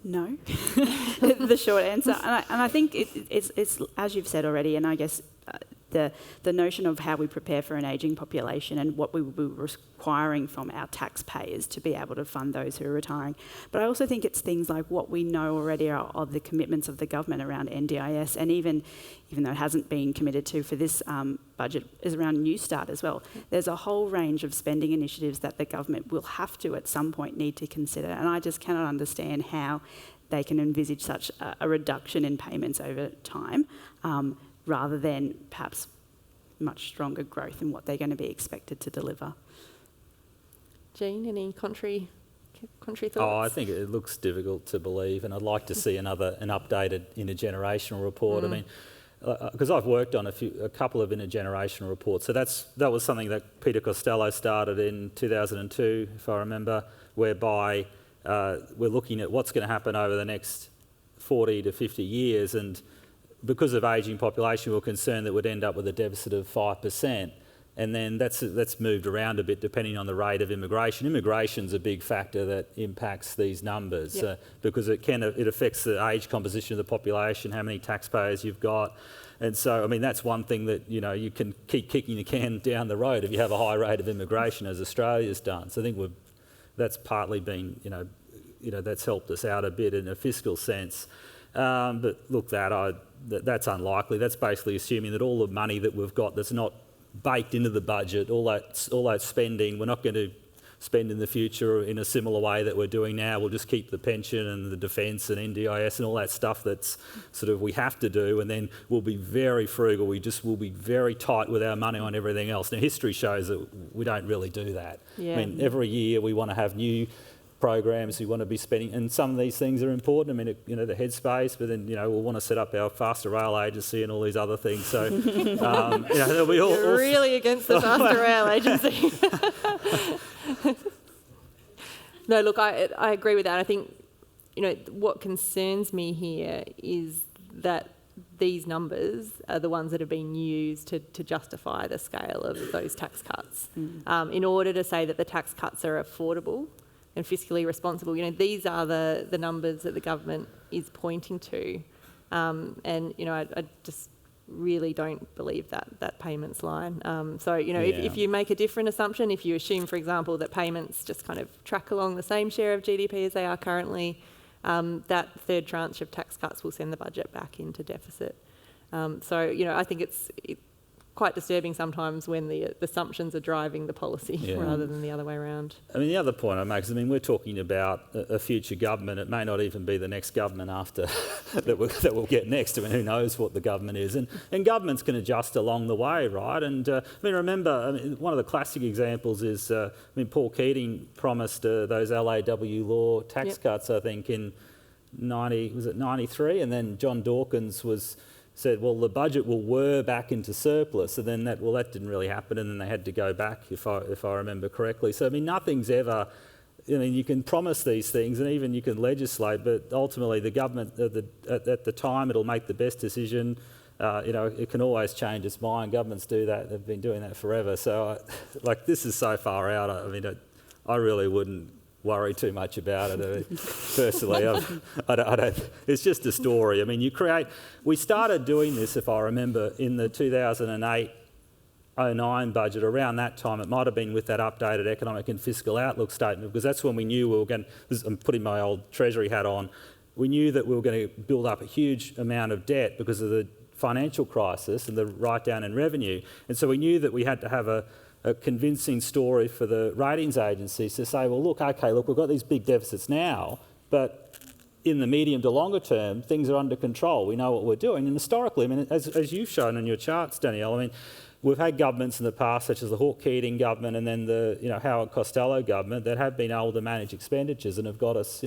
No, the short answer. And I think it's as you've said already, and I guess the notion of how we prepare for an ageing population and what we will be requiring from our taxpayers to be able to fund those who are retiring. But I also think it's things like what we know already of the commitments of the government around NDIS, and even though it hasn't been committed to for this budget, is around New Start as well. There's a whole range of spending initiatives that the government will have to at some point need to consider, and I just cannot understand how they can envisage such a reduction in payments over time, rather than perhaps much stronger growth in what they're going to be expected to deliver. Jean, any contrary thoughts? Oh, I think it looks difficult to believe, and I'd like to see an updated intergenerational report. I mean, because I've worked on a couple of intergenerational reports. So that was something that Peter Costello started in 2002, if I remember, whereby we're looking at what's going to happen over the next 40 to 50 years, and because of ageing population, we were concerned that we'd end up with a deficit of 5%. And then that's moved around a bit depending on the rate of immigration. Immigration's a big factor that impacts these numbers because it affects the age composition of the population, how many taxpayers you've got. And so, I mean, that's one thing that, you can keep kicking the can down the road if you have a high rate of immigration, as Australia's done. So I think that's partly been, that's helped us out a bit in a fiscal sense. But look, that's unlikely. That's basically assuming that all the money that we've got that's not baked into the budget, all that spending, we're not going to spend in the future in a similar way that we're doing now. We'll just keep the pension and the defence and NDIS and all that stuff that's sort of we have to do, and then we'll be very frugal. We'll be very tight with our money on everything else. Now, history shows that we don't really do that. Yeah. I mean, every year we want to have new programs we want to be spending, and some of these things are important. I mean, the headspace, but then we'll want to set up our faster rail agency and all these other things. So there'll be all really against the faster rail agency. No, look, I agree with that. I think what concerns me here is that these numbers are the ones that have been used to justify the scale of those tax cuts. In order to say that the tax cuts are affordable and fiscally responsible, these are the numbers that the government is pointing to, and I just really don't believe that payments line. If you make a different assumption, if you assume, for example, that payments just kind of track along the same share of GDP as they are currently, that third tranche of tax cuts will send the budget back into deficit. I think it's quite disturbing sometimes when the assumptions are driving the policy rather than the other way around. I mean, the other point I make is, we're talking about a future government. It may not even be the next government after that we'll get next. I mean, who knows what the government is. And governments can adjust along the way, right? And remember, one of the classic examples is, Paul Keating promised those LAW law tax cuts, I think, in 93? And then John Dawkins said, well, the budget will whir back into surplus, and then that didn't really happen, and then they had to go back, if I remember correctly. So, nothing's ever I mean, you can promise these things and even you can legislate, but ultimately the government at the time it'll make the best decision. It can always change its mind. Governments do that. They've been doing that forever. So, this is so far out. I mean, I really wouldn't worry too much about it. I mean, personally, I don't. It's just a story. I mean, we started doing this, if I remember, in the 2008-09 budget. Around that time, it might have been with that updated economic and fiscal outlook statement, because that's when we knew we were going. I'm putting my old Treasury hat on. We knew that we were going to build up a huge amount of debt because of the financial crisis and the write-down in revenue. And so we knew that we had to have a convincing story for the ratings agencies to say, well, look, we've got these big deficits now, but in the medium to longer term, things are under control. We know what we're doing. And historically, I mean, as you've shown in your charts, Danielle, I mean, we've had governments in the past, such as the Hawke-Keating government and then the Howard Costello government, that have been able to manage expenditures and have got us,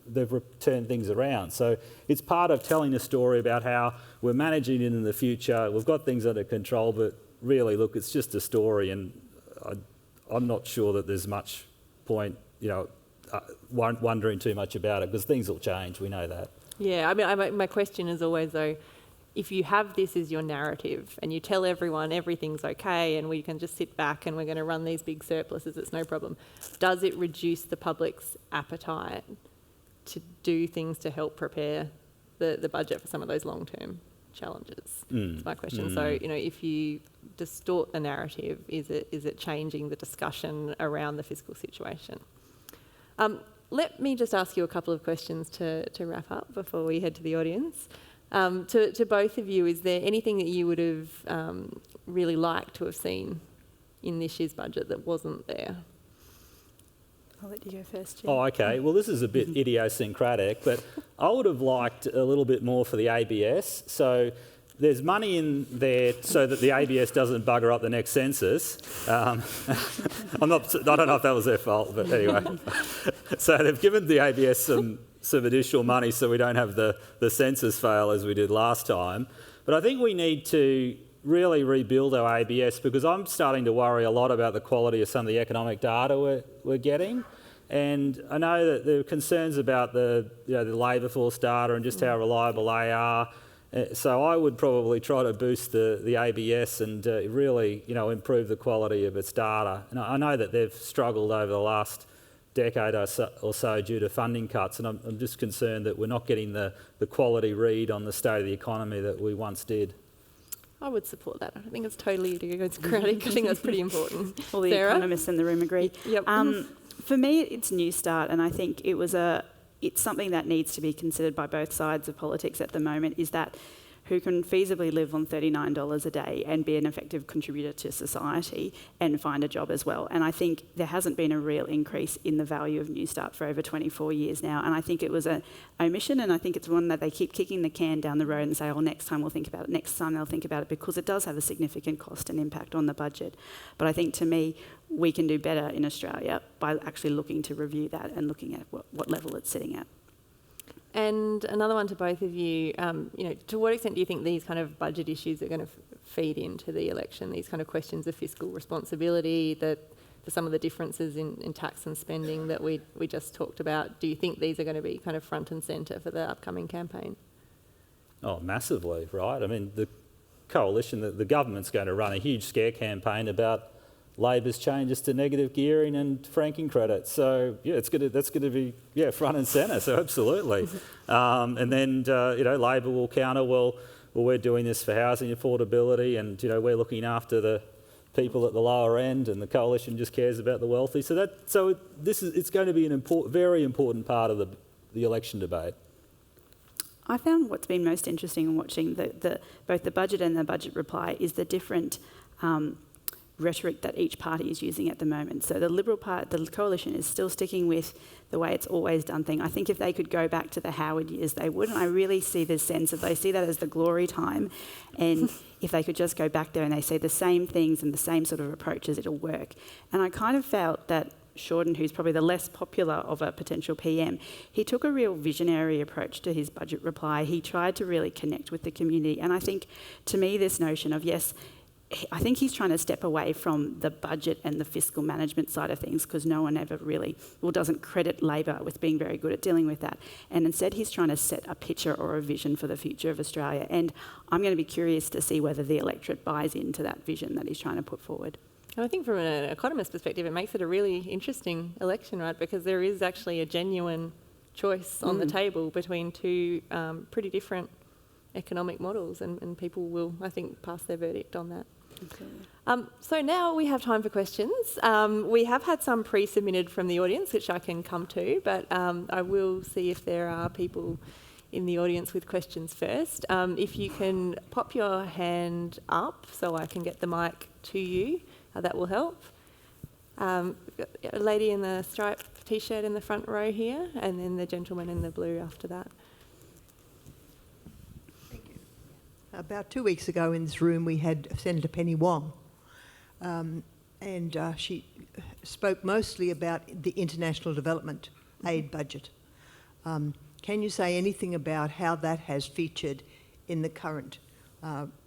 they've turned things around. So it's part of telling a story about how we're managing it in the future. We've got things under control, but really, look, it's just a story, and I'm not sure that there's much point, wondering too much about it, because things will change. We know that. Yeah, I mean, my question is always, though, if you have this as your narrative and you tell everyone everything's okay and we can just sit back and we're going to run these big surpluses, it's no problem, does it reduce the public's appetite to do things to help prepare the budget for some of those long-term challenges? That's my question. So, if you distort the narrative, is it changing the discussion around the fiscal situation? Let me just ask you a couple of questions to wrap up before we head to the audience. To both of you, is there anything that you would have really liked to have seen in this year's budget that wasn't there? I'll let you go first, Jim. Oh, okay. Well, this is a bit idiosyncratic, but I would have liked a little bit more for the ABS. So there's money in there so that the ABS doesn't bugger up the next census. I don't know if that was their fault, but anyway. So they've given the ABS some additional money so we don't have the census fail as we did last time. But I think we need to really rebuild our ABS, because I'm starting to worry a lot about the quality of some of the economic data we're getting. And I know that there are concerns about the labour force data and just how reliable they are. So I would probably try to boost the ABS and really improve the quality of its data. And I know that they've struggled over the last decade or so due to funding cuts, and I'm just concerned that we're not getting the quality read on the state of the economy that we once did. I would support that. I think it's totally idiosyncratic. I think that's pretty important. All the economists in the room agree. Yep. For me, it's New Start, and I think it's something that needs to be considered by both sides of politics at the moment, is that who can feasibly live on $39 a day and be an effective contributor to society and find a job as well. And I think there hasn't been a real increase in the value of New Start for over 24 years now. And I think it was an omission, and I think it's one that they keep kicking the can down the road and say, oh, next time we'll think about it, next time they'll think about it, because it does have a significant cost and impact on the budget. But I think, to me, we can do better in Australia by actually looking to review that and looking at what level it's sitting at. And another one to both of you, to what extent do you think these kind of budget issues are going to feed into the election, these kind of questions of fiscal responsibility, some of the differences in tax and spending that we just talked about? Do you think these are going to be kind of front and centre for the upcoming campaign? Oh, massively, right? I mean, the coalition, the government's going to run a huge scare campaign about Labor's changes to negative gearing and franking credits. So yeah, that's going to be front and centre. So absolutely, and then Labor will counter. Well, we're doing this for housing affordability, and we're looking after the people at the lower end, and the coalition just cares about the wealthy. So it's going to be an very important part of the election debate. I found what's been most interesting in watching both the budget and the budget reply is the different rhetoric that each party is using at the moment. So the Liberal Party, the coalition, is still sticking with the way it's always done things. I think if they could go back to the Howard years, they would. And I really see this sense of they see that as the glory time. And if they could just go back there and they say the same things and the same sort of approaches, it'll work. And I kind of felt that Shorten, who's probably the less popular of a potential PM, he took a real visionary approach to his budget reply. He tried to really connect with the community. And I think, to me, this notion of, yes, I think he's trying to step away from the budget and the fiscal management side of things, because no one ever really, doesn't credit Labor with being very good at dealing with that. And instead he's trying to set a picture or a vision for the future of Australia. And I'm going to be curious to see whether the electorate buys into that vision that he's trying to put forward. And I think from an economist perspective, it makes it a really interesting election, right? Because there is actually a genuine choice on the table between two pretty different economic models, and people will, I think, pass their verdict on that. So now we have time for questions. We have had some pre-submitted from the audience, which I can come to, but I will see if there are people in the audience with questions first. If you can pop your hand up so I can get the mic to you, that will help. A lady in the striped t-shirt in the front row here, and then the gentleman in the blue after that. About 2 weeks ago in this room we had Senator Penny Wong, and she spoke mostly about the international development aid budget. Can you say anything about how that has featured in the current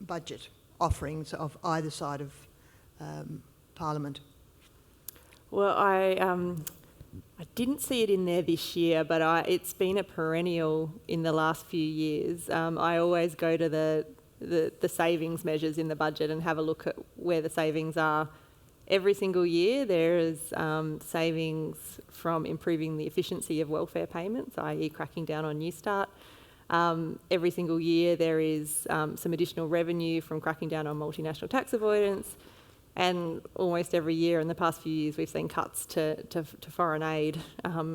budget offerings of either side of Parliament? Well, I didn't see it in there this year, but it's been a perennial in the last few years. I always go to the savings measures in the budget and have a look at where the savings are. Every single year there is savings from improving the efficiency of welfare payments, i.e. cracking down on New Start. Every single year there is some additional revenue from cracking down on multinational tax avoidance. And almost every year in the past few years we've seen cuts to foreign aid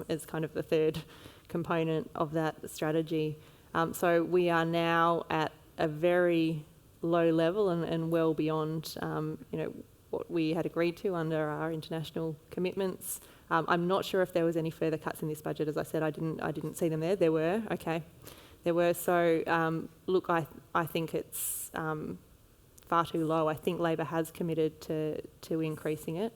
as kind of the third component of that strategy. So we are now at a very low level and well beyond what we had agreed to under our international commitments. I'm not sure if there was any further cuts in this budget. As I said, I didn't see them there. There were, okay. There were. So look, I think it's far too low. I think Labor has committed to increasing it,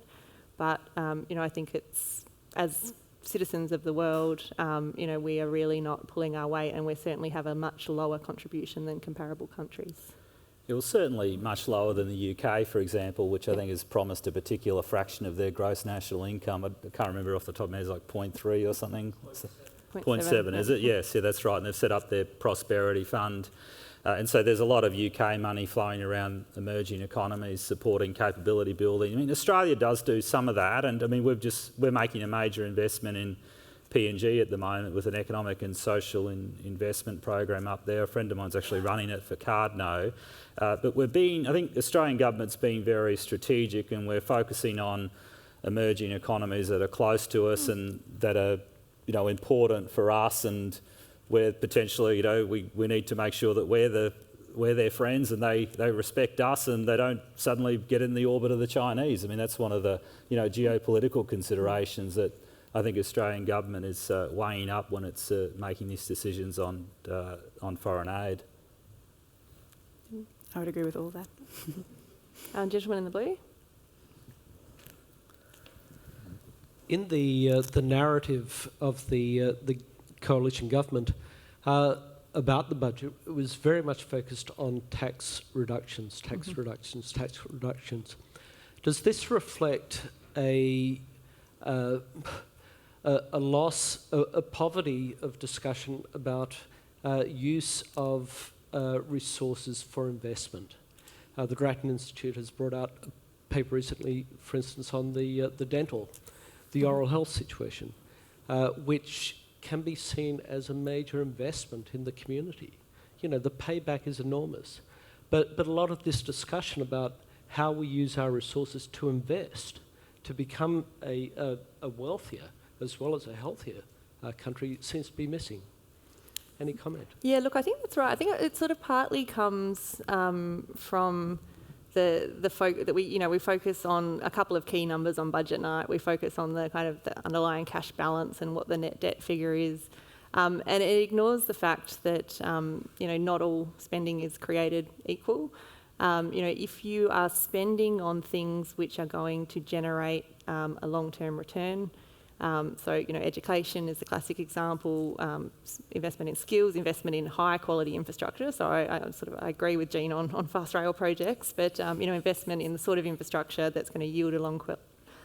but I think it's, as citizens of the world, we are really not pulling our weight, and we certainly have a much lower contribution than comparable countries. It was certainly much lower than the UK, for example, which I think has promised a particular fraction of their gross national income. I can't remember off the top of my head, it's like 0.3 or something. 0.7, is it? Yes, yeah, that's right. And they've set up their prosperity fund. And so there's a lot of UK money flowing around emerging economies supporting capability building. I mean, Australia does do some of that, and I mean, we're making a major investment in PNG at the moment with an economic and social investment program up there. A friend of mine's actually running it for Cardno. But I think Australian government's being very strategic, and we're focusing on emerging economies that are close to us and that are, important for us, and where potentially, we need to make sure that we're their friends and they respect us and they don't suddenly get in the orbit of the Chinese. I mean, that's one of the, geopolitical considerations that I think Australian government is weighing up when it's making these decisions on foreign aid. I would agree with all that. Gentleman in the blue. In the narrative of the coalition government about the budget, it was very much focused on tax reductions. Does this reflect a loss, a poverty of discussion about use of resources for investment? The Grattan Institute has brought out a paper recently, for instance, on the dental, the oral health situation, which can be seen as a major investment in the community. The payback is enormous. But a lot of this discussion about how we use our resources to invest, to become a wealthier as well as a healthier country seems to be missing. Any comment? Yeah, look, I think that's right. I think it sort of partly comes from we focus on a couple of key numbers on budget night. We focus on the kind of the underlying cash balance and what the net debt figure is, and it ignores the fact that not all spending is created equal. If you are spending on things which are going to generate a long-term return, So, education is the classic example, investment in skills, investment in high quality infrastructure. So I agree with Jean on fast rail projects, but, investment in the sort of infrastructure that's going to yield a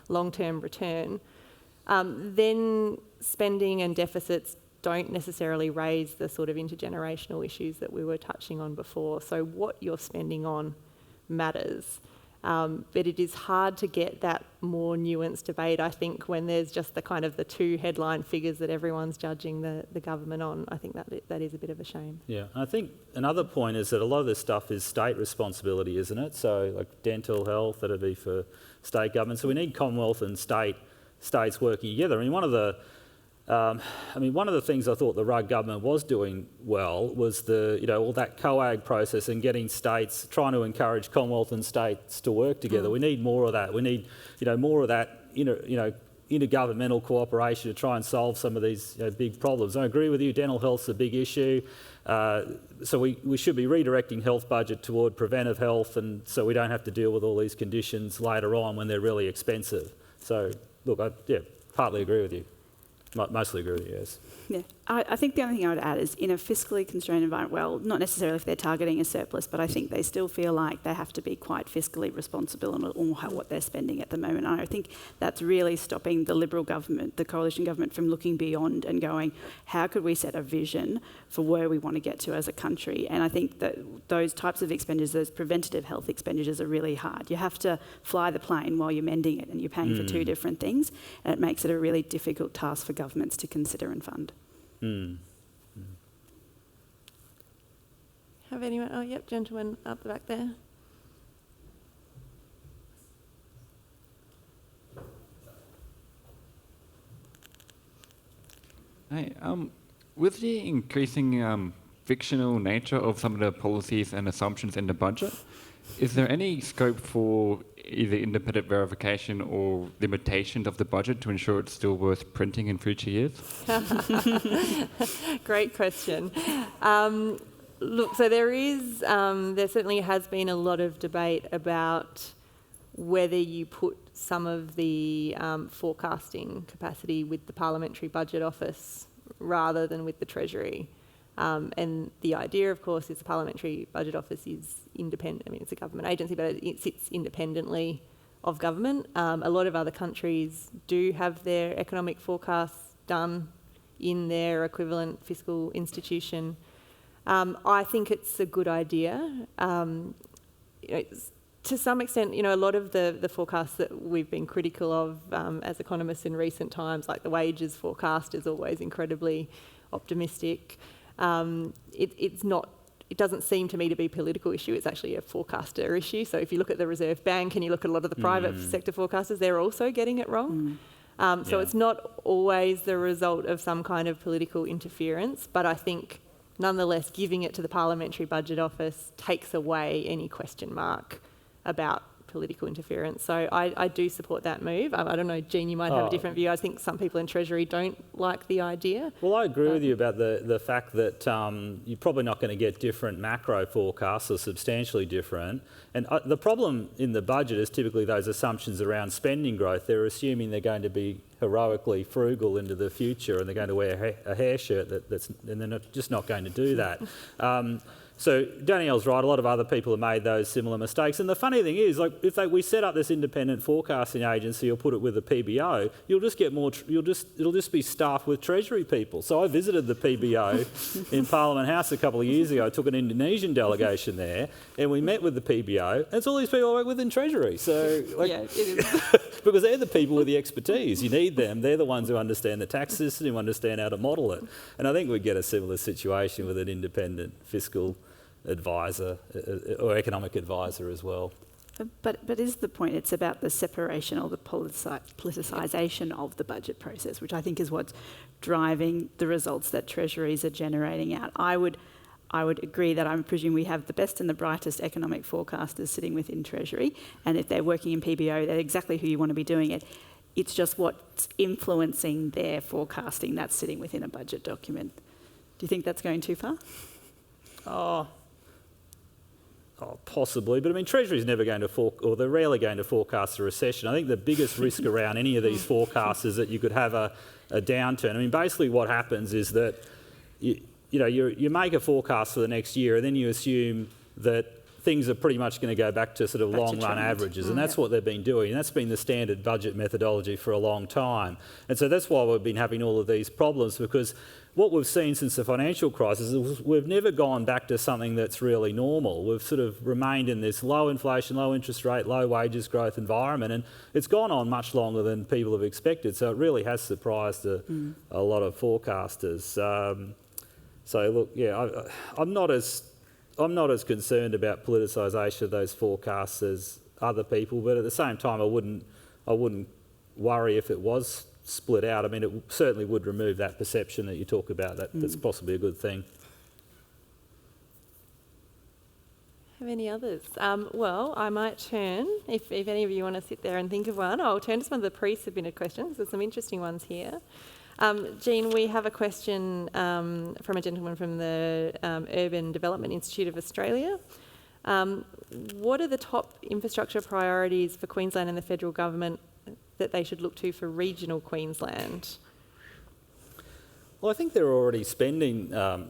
long-term return. Then spending and deficits don't necessarily raise the sort of intergenerational issues that we were touching on before. So what you're spending on matters. But it is hard to get that more nuanced debate, I think, when there's just the kind of the two headline figures that everyone's judging the government on. I think that is a bit of a shame. Yeah, I think another point is that a lot of this stuff is state responsibility, isn't it? So like dental health, that'd be for state government. So we need Commonwealth and states working together. I mean, one of the things I thought the Rudd government was doing well was all that COAG process and getting states, trying to encourage Commonwealth and states to work together. We need more of that. We need, more of that, intergovernmental cooperation to try and solve some of these big problems. I agree with you, dental health's a big issue. So we should be redirecting health budget toward preventive health, and so we don't have to deal with all these conditions later on when they're really expensive. So, look, I partly agree with you. Mostly agree with you, yes. Yeah, I think the only thing I would add is in a fiscally constrained environment, well, not necessarily if they're targeting a surplus, but I think they still feel like they have to be quite fiscally responsible on what they're spending at the moment. And I think that's really stopping the Liberal government, the coalition government, from looking beyond and going, how could we set a vision for where we want to get to as a country? And I think that those types of expenditures, those preventative health expenditures, are really hard. You have to fly the plane while you're mending it, and you're paying for two different things, and it makes it a really difficult task for governments to consider and fund. Have anyone? Oh, yep, gentleman up the back there. Hi. With the increasing fictional nature of some of the policies and assumptions in the budget, is there any scope for either independent verification or limitations of the budget to ensure it's still worth printing in future years? Great question. Look, so there certainly has been a lot of debate about whether you put some of the forecasting capacity with the Parliamentary Budget Office rather than with the Treasury. And the idea, of course, is the Parliamentary Budget Office is independent. I mean, it's a government agency, but it sits independently of government. A lot of other countries do have their economic forecasts done in their equivalent fiscal institution. I think it's a good idea. To some extent, a lot of the forecasts that we've been critical of as economists in recent times, like the wages forecast, is always incredibly optimistic. It doesn't seem to me to be a political issue. It's actually a forecaster issue. So if you look at the Reserve Bank and you look at a lot of the private sector forecasters, they're also getting it wrong. So it's not always the result of some kind of political interference, but I think nonetheless giving it to the Parliamentary Budget Office takes away any question mark about political interference. So I do support that move. I don't know, Jean, you might have a different view. I think some people in Treasury don't like the idea. Well, I agree with you about the fact that you're probably not going to get different macro forecasts or substantially different. And the problem in the budget is typically those assumptions around spending growth. They're assuming they're going to be heroically frugal into the future and they're going to wear a hair shirt and they're just not going to do that. So Danielle's right, a lot of other people have made those similar mistakes. And the funny thing is, like, if we set up this independent forecasting agency or put it with a PBO, you'll just get more, it'll just be staffed with Treasury people. So I visited the PBO in Parliament House a couple of years ago. I took an Indonesian delegation there and we met with the PBO, and it's all these people I work with in Treasury. So, Yeah, it is. because they're the people with the expertise. You need them. They're the ones who understand the tax system, who understand how to model it. And I think we'd get a similar situation with an independent fiscal advisor or economic advisor as well. But is the point, it's about the separation or the politicisation of the budget process, which I think is what's driving the results that treasuries are generating out. I would agree that I presume we have the best and the brightest economic forecasters sitting within Treasury, and if they're working in PBO, they're exactly who you want to be doing it. It's just what's influencing their forecasting that's sitting within a budget document. Do you think that's going too far? Oh, Possibly, but I mean, Treasury's never going to they're rarely going to forecast a recession. I think the biggest risk around any of these forecasts is that you could have a downturn. I mean, basically what happens is that you make a forecast for the next year and then you assume that things are pretty much going to go back to sort of long-run averages, and that's what they've been doing. And that's been the standard budget methodology for a long time. And so that's why we've been having all of these problems, because what we've seen since the financial crisis is we've never gone back to something that's really normal. We've sort of remained in this low inflation, low interest rate, low wages growth environment, and it's gone on much longer than people have expected. So it really has surprised a lot of forecasters. So look, yeah, I'm not as concerned about politicisation of those forecasts as other people, but at the same time, I wouldn't worry if it was split out. I mean, it certainly would remove that perception that you talk about. That's possibly a good thing. Have any others? Well, I might turn, if any of you want to sit there and think of one, I'll turn to some of the pre-submitted questions. There's some interesting ones here. Jean, we have a question from a gentleman from the Urban Development Institute of Australia. What are the top infrastructure priorities for Queensland and the federal government that they should look to for regional Queensland? Well, I think they're already spending a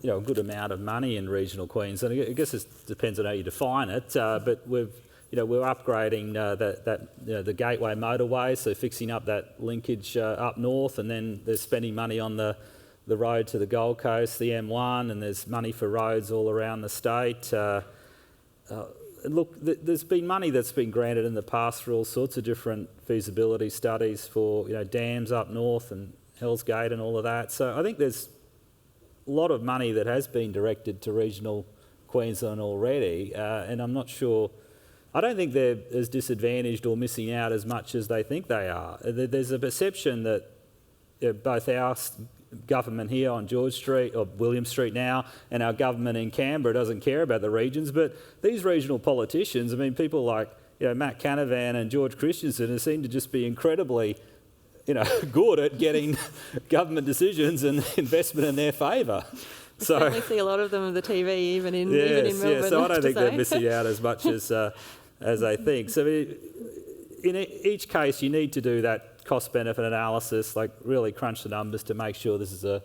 good amount of money in regional Queensland. I guess it depends on how you define it, but we're upgrading the Gateway motorway, so fixing up that linkage up north, and then there's spending money on the road to the Gold Coast, the M1, and there's money for roads all around the state. Look, there's been money that's been granted in the past for all sorts of different feasibility studies for dams up north and Hell's Gate and all of that. So I think there's a lot of money that has been directed to regional Queensland already, and I'm not sure. I don't think they're as disadvantaged or missing out as much as they think they are. There's a perception that both our government here on George Street, or William Street now, and our government in Canberra doesn't care about the regions, but these regional politicians, I mean, people like Matt Canavan and George Christensen seem to just be incredibly good at getting government decisions and investment in their favour. I certainly see a lot of them on the TV, even in Melbourne. Yeah, so I don't think they're missing out as much as they think. So in each case, you need to do that cost-benefit analysis, like really crunch the numbers to make sure this is a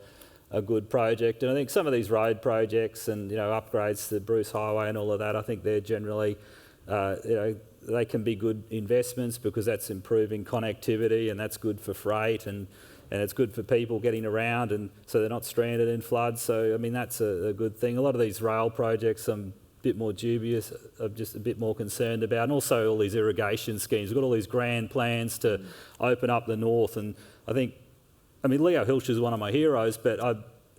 good project. And I think some of these road projects and upgrades to the Bruce Highway and all of that, I think they're generally they can be good investments because that's improving connectivity and that's good for freight and it's good for people getting around, and so they're not stranded in floods. So I mean, that's a good thing. A lot of these rail projects I'm a bit more dubious, I'm just a bit more concerned about, and also all these irrigation schemes. We've got all these grand plans to open up the north, and I mean Leo Hilsch is one of my heroes, but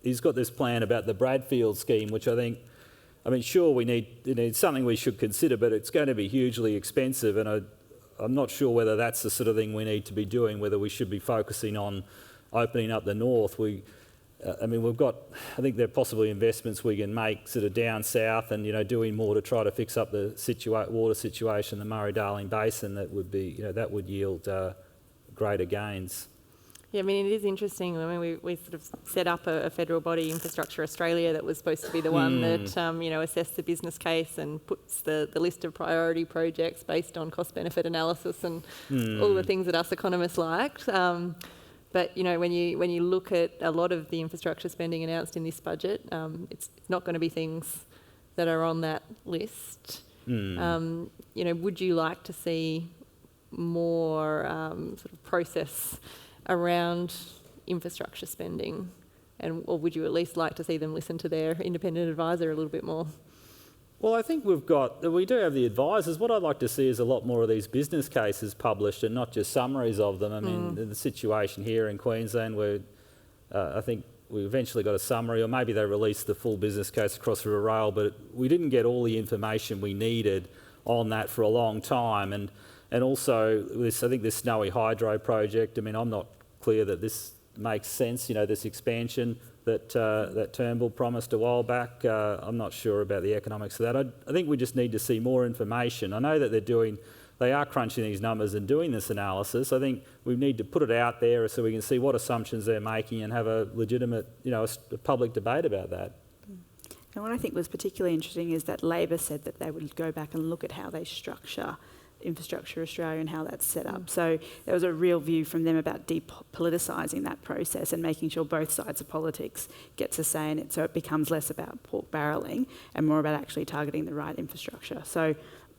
he's got this plan about the Bradfield scheme, which sure, we need something we should consider, but it's going to be hugely expensive, and I'm not sure whether that's the sort of thing we need to be doing, whether we should be focusing on opening up the north. I think there are possibly investments we can make sort of down south and, doing more to try to fix up the water situation in the Murray-Darling Basin that would be, that would yield greater gains. Yeah, I mean, it is interesting. I mean, we sort of set up a federal body, Infrastructure Australia, that was supposed to be the one that, assessed the business case and puts the list of priority projects based on cost-benefit analysis and all the things that us economists liked. But, when you look at a lot of the infrastructure spending announced in this budget, it's not going to be things that are on that list. Would you like to see more sort of process around infrastructure spending, or would you at least like to see them listen to their independent advisor a little bit more? Well, I think we do have the advisors. What I'd like to see is a lot more of these business cases published and not just summaries of them. I mean, the situation here in Queensland where I think we eventually got a summary, or maybe they released the full business case across River Rail, but we didn't get all the information we needed on that for a long time. And also, I think this Snowy Hydro project, I mean, I'm not clear that this makes sense, this expansion that Turnbull promised a while back. I'm not sure about the economics of that. I think we just need to see more information. I know that they are crunching these numbers and doing this analysis. I think we need to put it out there so we can see what assumptions they're making and have a legitimate, a public debate about that. And what I think was particularly interesting is that Labor said that they would go back and look at how they structure Infrastructure Australia and how that's set up. So there was a real view from them about depoliticising that process and making sure both sides of politics gets a say in it, so it becomes less about pork barrelling and more about actually targeting the right infrastructure. So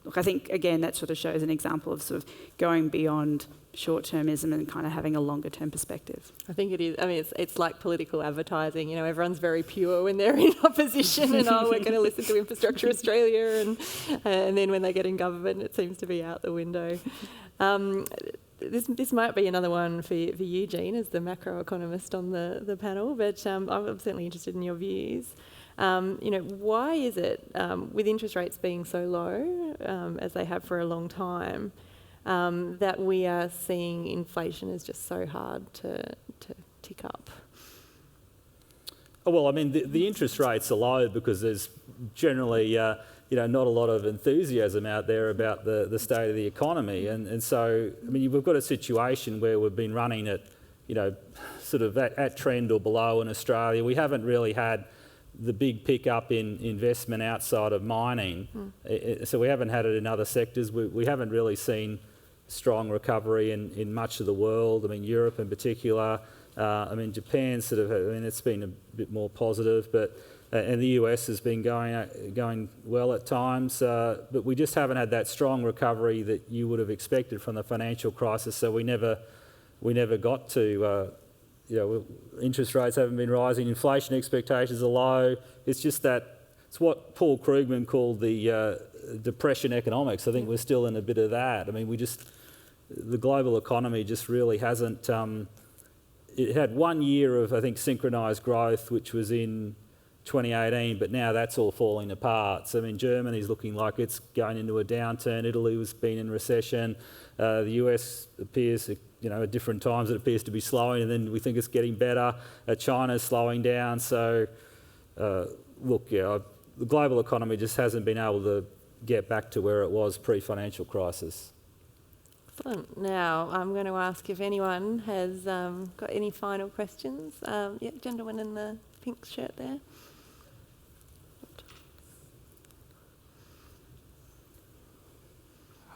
look, I think, again, that sort of shows an example of sort of going beyond short-termism and kind of having a longer-term perspective. I think it is. I mean, it's like political advertising. You know, everyone's very pure when they're in opposition, and we're going to listen to Infrastructure Australia, and then when they get in government, it seems to be out the window. This might be another one for Eugene as the macroeconomist on the panel, but I'm certainly interested in your views. You know, why is it, with interest rates being so low, as they have for a long time, that we are seeing inflation is just so hard to tick up? Oh, well, I mean, the interest rates are low because there's generally, you know, not a lot of enthusiasm out there about the state of the economy. And so, I mean, we've got a situation where we've been running at, you know, sort of at trend or below in Australia. We haven't really had the big pickup in investment outside of mining. So we haven't had it in other sectors. We haven't really seen strong recovery in much of the world. I mean, Europe in particular. I mean, Japan sort of, I mean, it's been a bit more positive, but and the US has been going well at times, but we just haven't had that strong recovery that you would have expected from the financial crisis. So we never got to, you know, interest rates haven't been rising, inflation expectations are low. It's just that, it's what Paul Krugman called the depression economics. I think we're still in a bit of that. I mean, the global economy just really hasn't, it had 1 year of, I think, synchronised growth, which was in 2018, but now that's all falling apart. So, I mean, Germany's looking like it's going into a downturn. Italy has been in recession. The US appears, you know, at different times it appears to be slowing, and then we think it's getting better. China's slowing down. So, look, yeah, the global economy just hasn't been able to get back to where it was pre-financial crisis. Excellent. Now, I'm going to ask if anyone has got any final questions. Yeah, gentleman in the pink shirt there.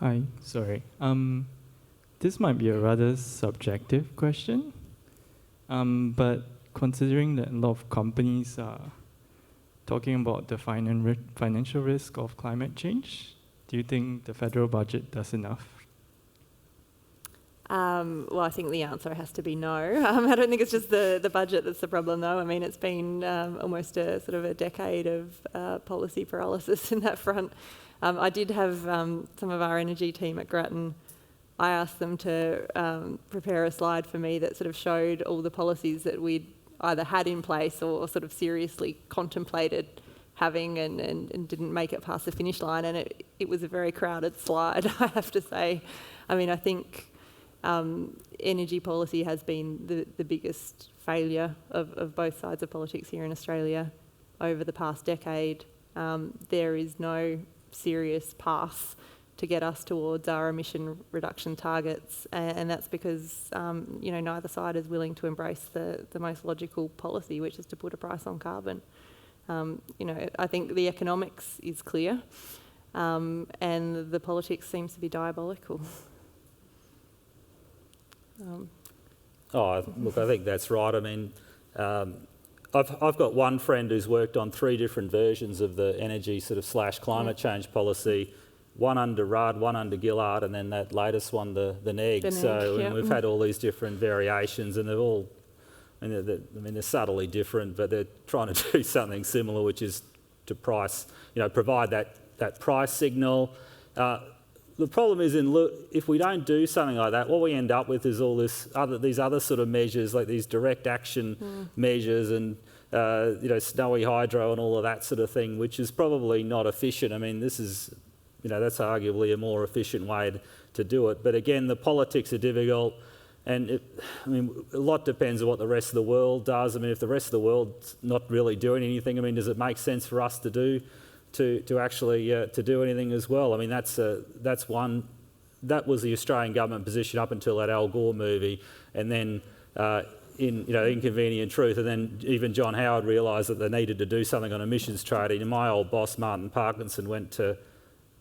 Hi, sorry. This might be a rather subjective question, but considering that a lot of companies are talking about the financial risk of climate change, do you think the federal budget does enough? Well, I think the answer has to be no. I don't think it's just the budget that's the problem, though. I mean, it's been almost a sort of a decade of policy paralysis in that front. I did have some of our energy team at Grattan. I asked them to prepare a slide for me that sort of showed all the policies that we'd either had in place or sort of seriously contemplated having and didn't make it past the finish line. And it was a very crowded slide, I have to say. I mean, I think energy policy has been the biggest failure of both sides of politics here in Australia over the past decade. There is no serious path to get us towards our emission reduction targets, and that's because you know, neither side is willing to embrace the most logical policy, which is to put a price on carbon. You know, I think the economics is clear, and the politics seems to be diabolical. Look, I think that's right. I mean, I've got one friend who's worked on 3 different versions of the energy sort of / climate change policy, one under Rudd, one under Gillard, and then that latest one, the NEG. So yep. we've had all these different variations, and they've all, I mean, they're subtly different, but they're trying to do something similar, which is to price, you know, provide that price signal. The problem is, if we don't do something like that, what we end up with is all these other sort of measures, like these direct action measures and you know, snowy hydro and all of that sort of thing, which is probably not efficient. I mean, this is, you know, that's arguably a more efficient way to do it. But again, the politics are difficult, and I mean, a lot depends on what the rest of the world does. I mean, if the rest of the world's not really doing anything, I mean, does it make sense for us to do? To actually to do anything as well. I mean, that's one. That was the Australian government position up until that Al Gore movie, and then inconvenient truth. And then even John Howard realised that they needed to do something on emissions trading. And my old boss, Martin Parkinson, went to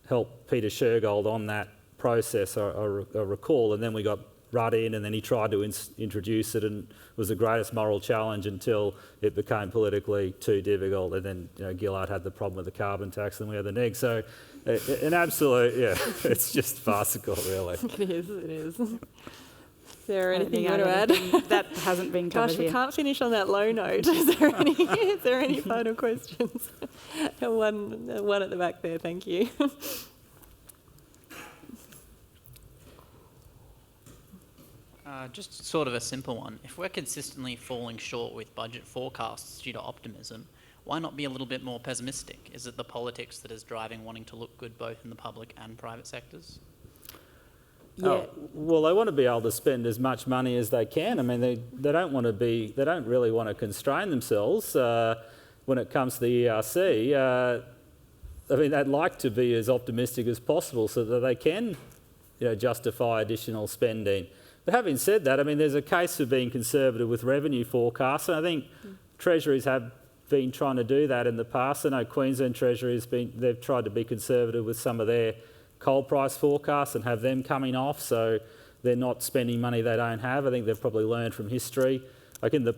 help Peter Shergold on that process, I recall. And then we got Rudd in, and then he tried to introduce it, and it was the greatest moral challenge until it became politically too difficult. And then Gillard had the problem with the carbon tax, and we had the neg. So an absolute, it's just farcical, really. It is. Is there anything you want to add? That hasn't been covered Gosh, we here. can't finish on that low note. Is there any final questions? One at the back there, thank you. Just sort of a simple one. If we're consistently falling short with budget forecasts due to optimism, why not be a little bit more pessimistic? Is it the politics that is driving wanting to look good both in the public and private sectors? Yeah. Well, they want to be able to spend as much money as they can. I mean, they don't really want to constrain themselves when it comes to the ERC. I mean, they'd like to be as optimistic as possible so that they can, justify additional spending. But having said that, I mean, there's a case for being conservative with revenue forecasts, and I think treasuries have been trying to do that in the past. I know Queensland Treasury they've tried to be conservative with some of their coal price forecasts and have them coming off, so they're not spending money they don't have. I think they've probably learned from history. Like in the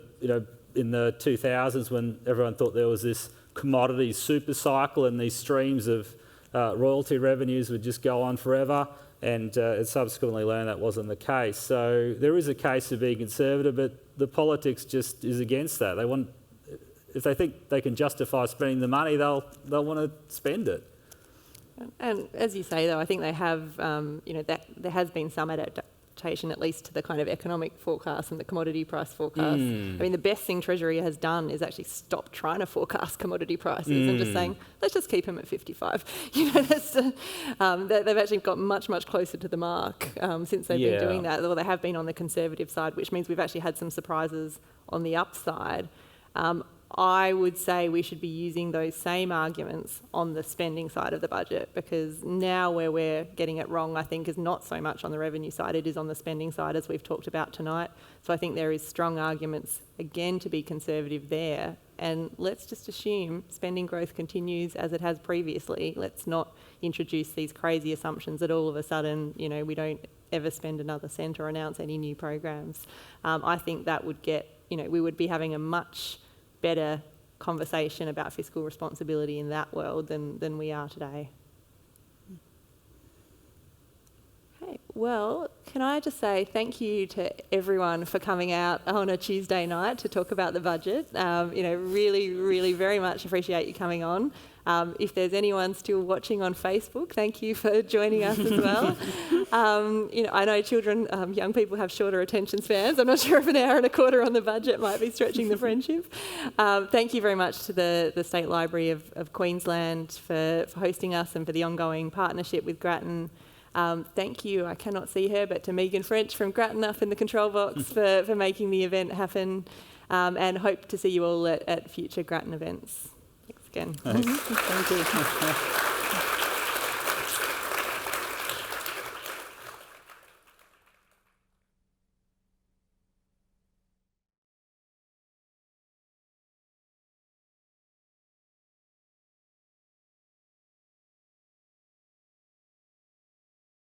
2000s, when everyone thought there was this commodity super cycle and these streams of royalty revenues would just go on forever, and it subsequently learned that wasn't the case. So there is a case of being conservative, but the politics just is against that. If they think they can justify spending the money, they'll want to spend it. And as you say, though, I think they have, that there has been some adaptation, at least to the kind of economic forecast and the commodity price forecast. I mean, the best thing Treasury has done is actually stop trying to forecast commodity prices and just saying, let's just keep them at 55. They've actually got much, much closer to the mark since they've been doing that. Well, they have been on the conservative side, which means we've actually had some surprises on the upside. I would say we should be using those same arguments on the spending side of the budget, because now where we're getting it wrong, I think, is not so much on the revenue side, it is on the spending side, as we've talked about tonight. So I think there is strong arguments, again, to be conservative there. And let's just assume spending growth continues as it has previously. Let's not introduce these crazy assumptions that all of a sudden, we don't ever spend another cent or announce any new programs. I think that would we would be having a much better conversation about fiscal responsibility in that world than we are today. Okay, well, can I just say thank you to everyone for coming out on a Tuesday night to talk about the budget. Really, really very much appreciate you coming on. If there's anyone still watching on Facebook, thank you for joining us as well. I know young people have shorter attention spans. I'm not sure if an hour and a quarter on the budget might be stretching the friendship. Thank you very much to the State Library of Queensland for hosting us and for the ongoing partnership with Grattan. Thank you, I cannot see her, but to Megan French from Grattan up in the control box for making the event happen, and hope to see you all at future Grattan events. Thanks again. Thanks. Thank you.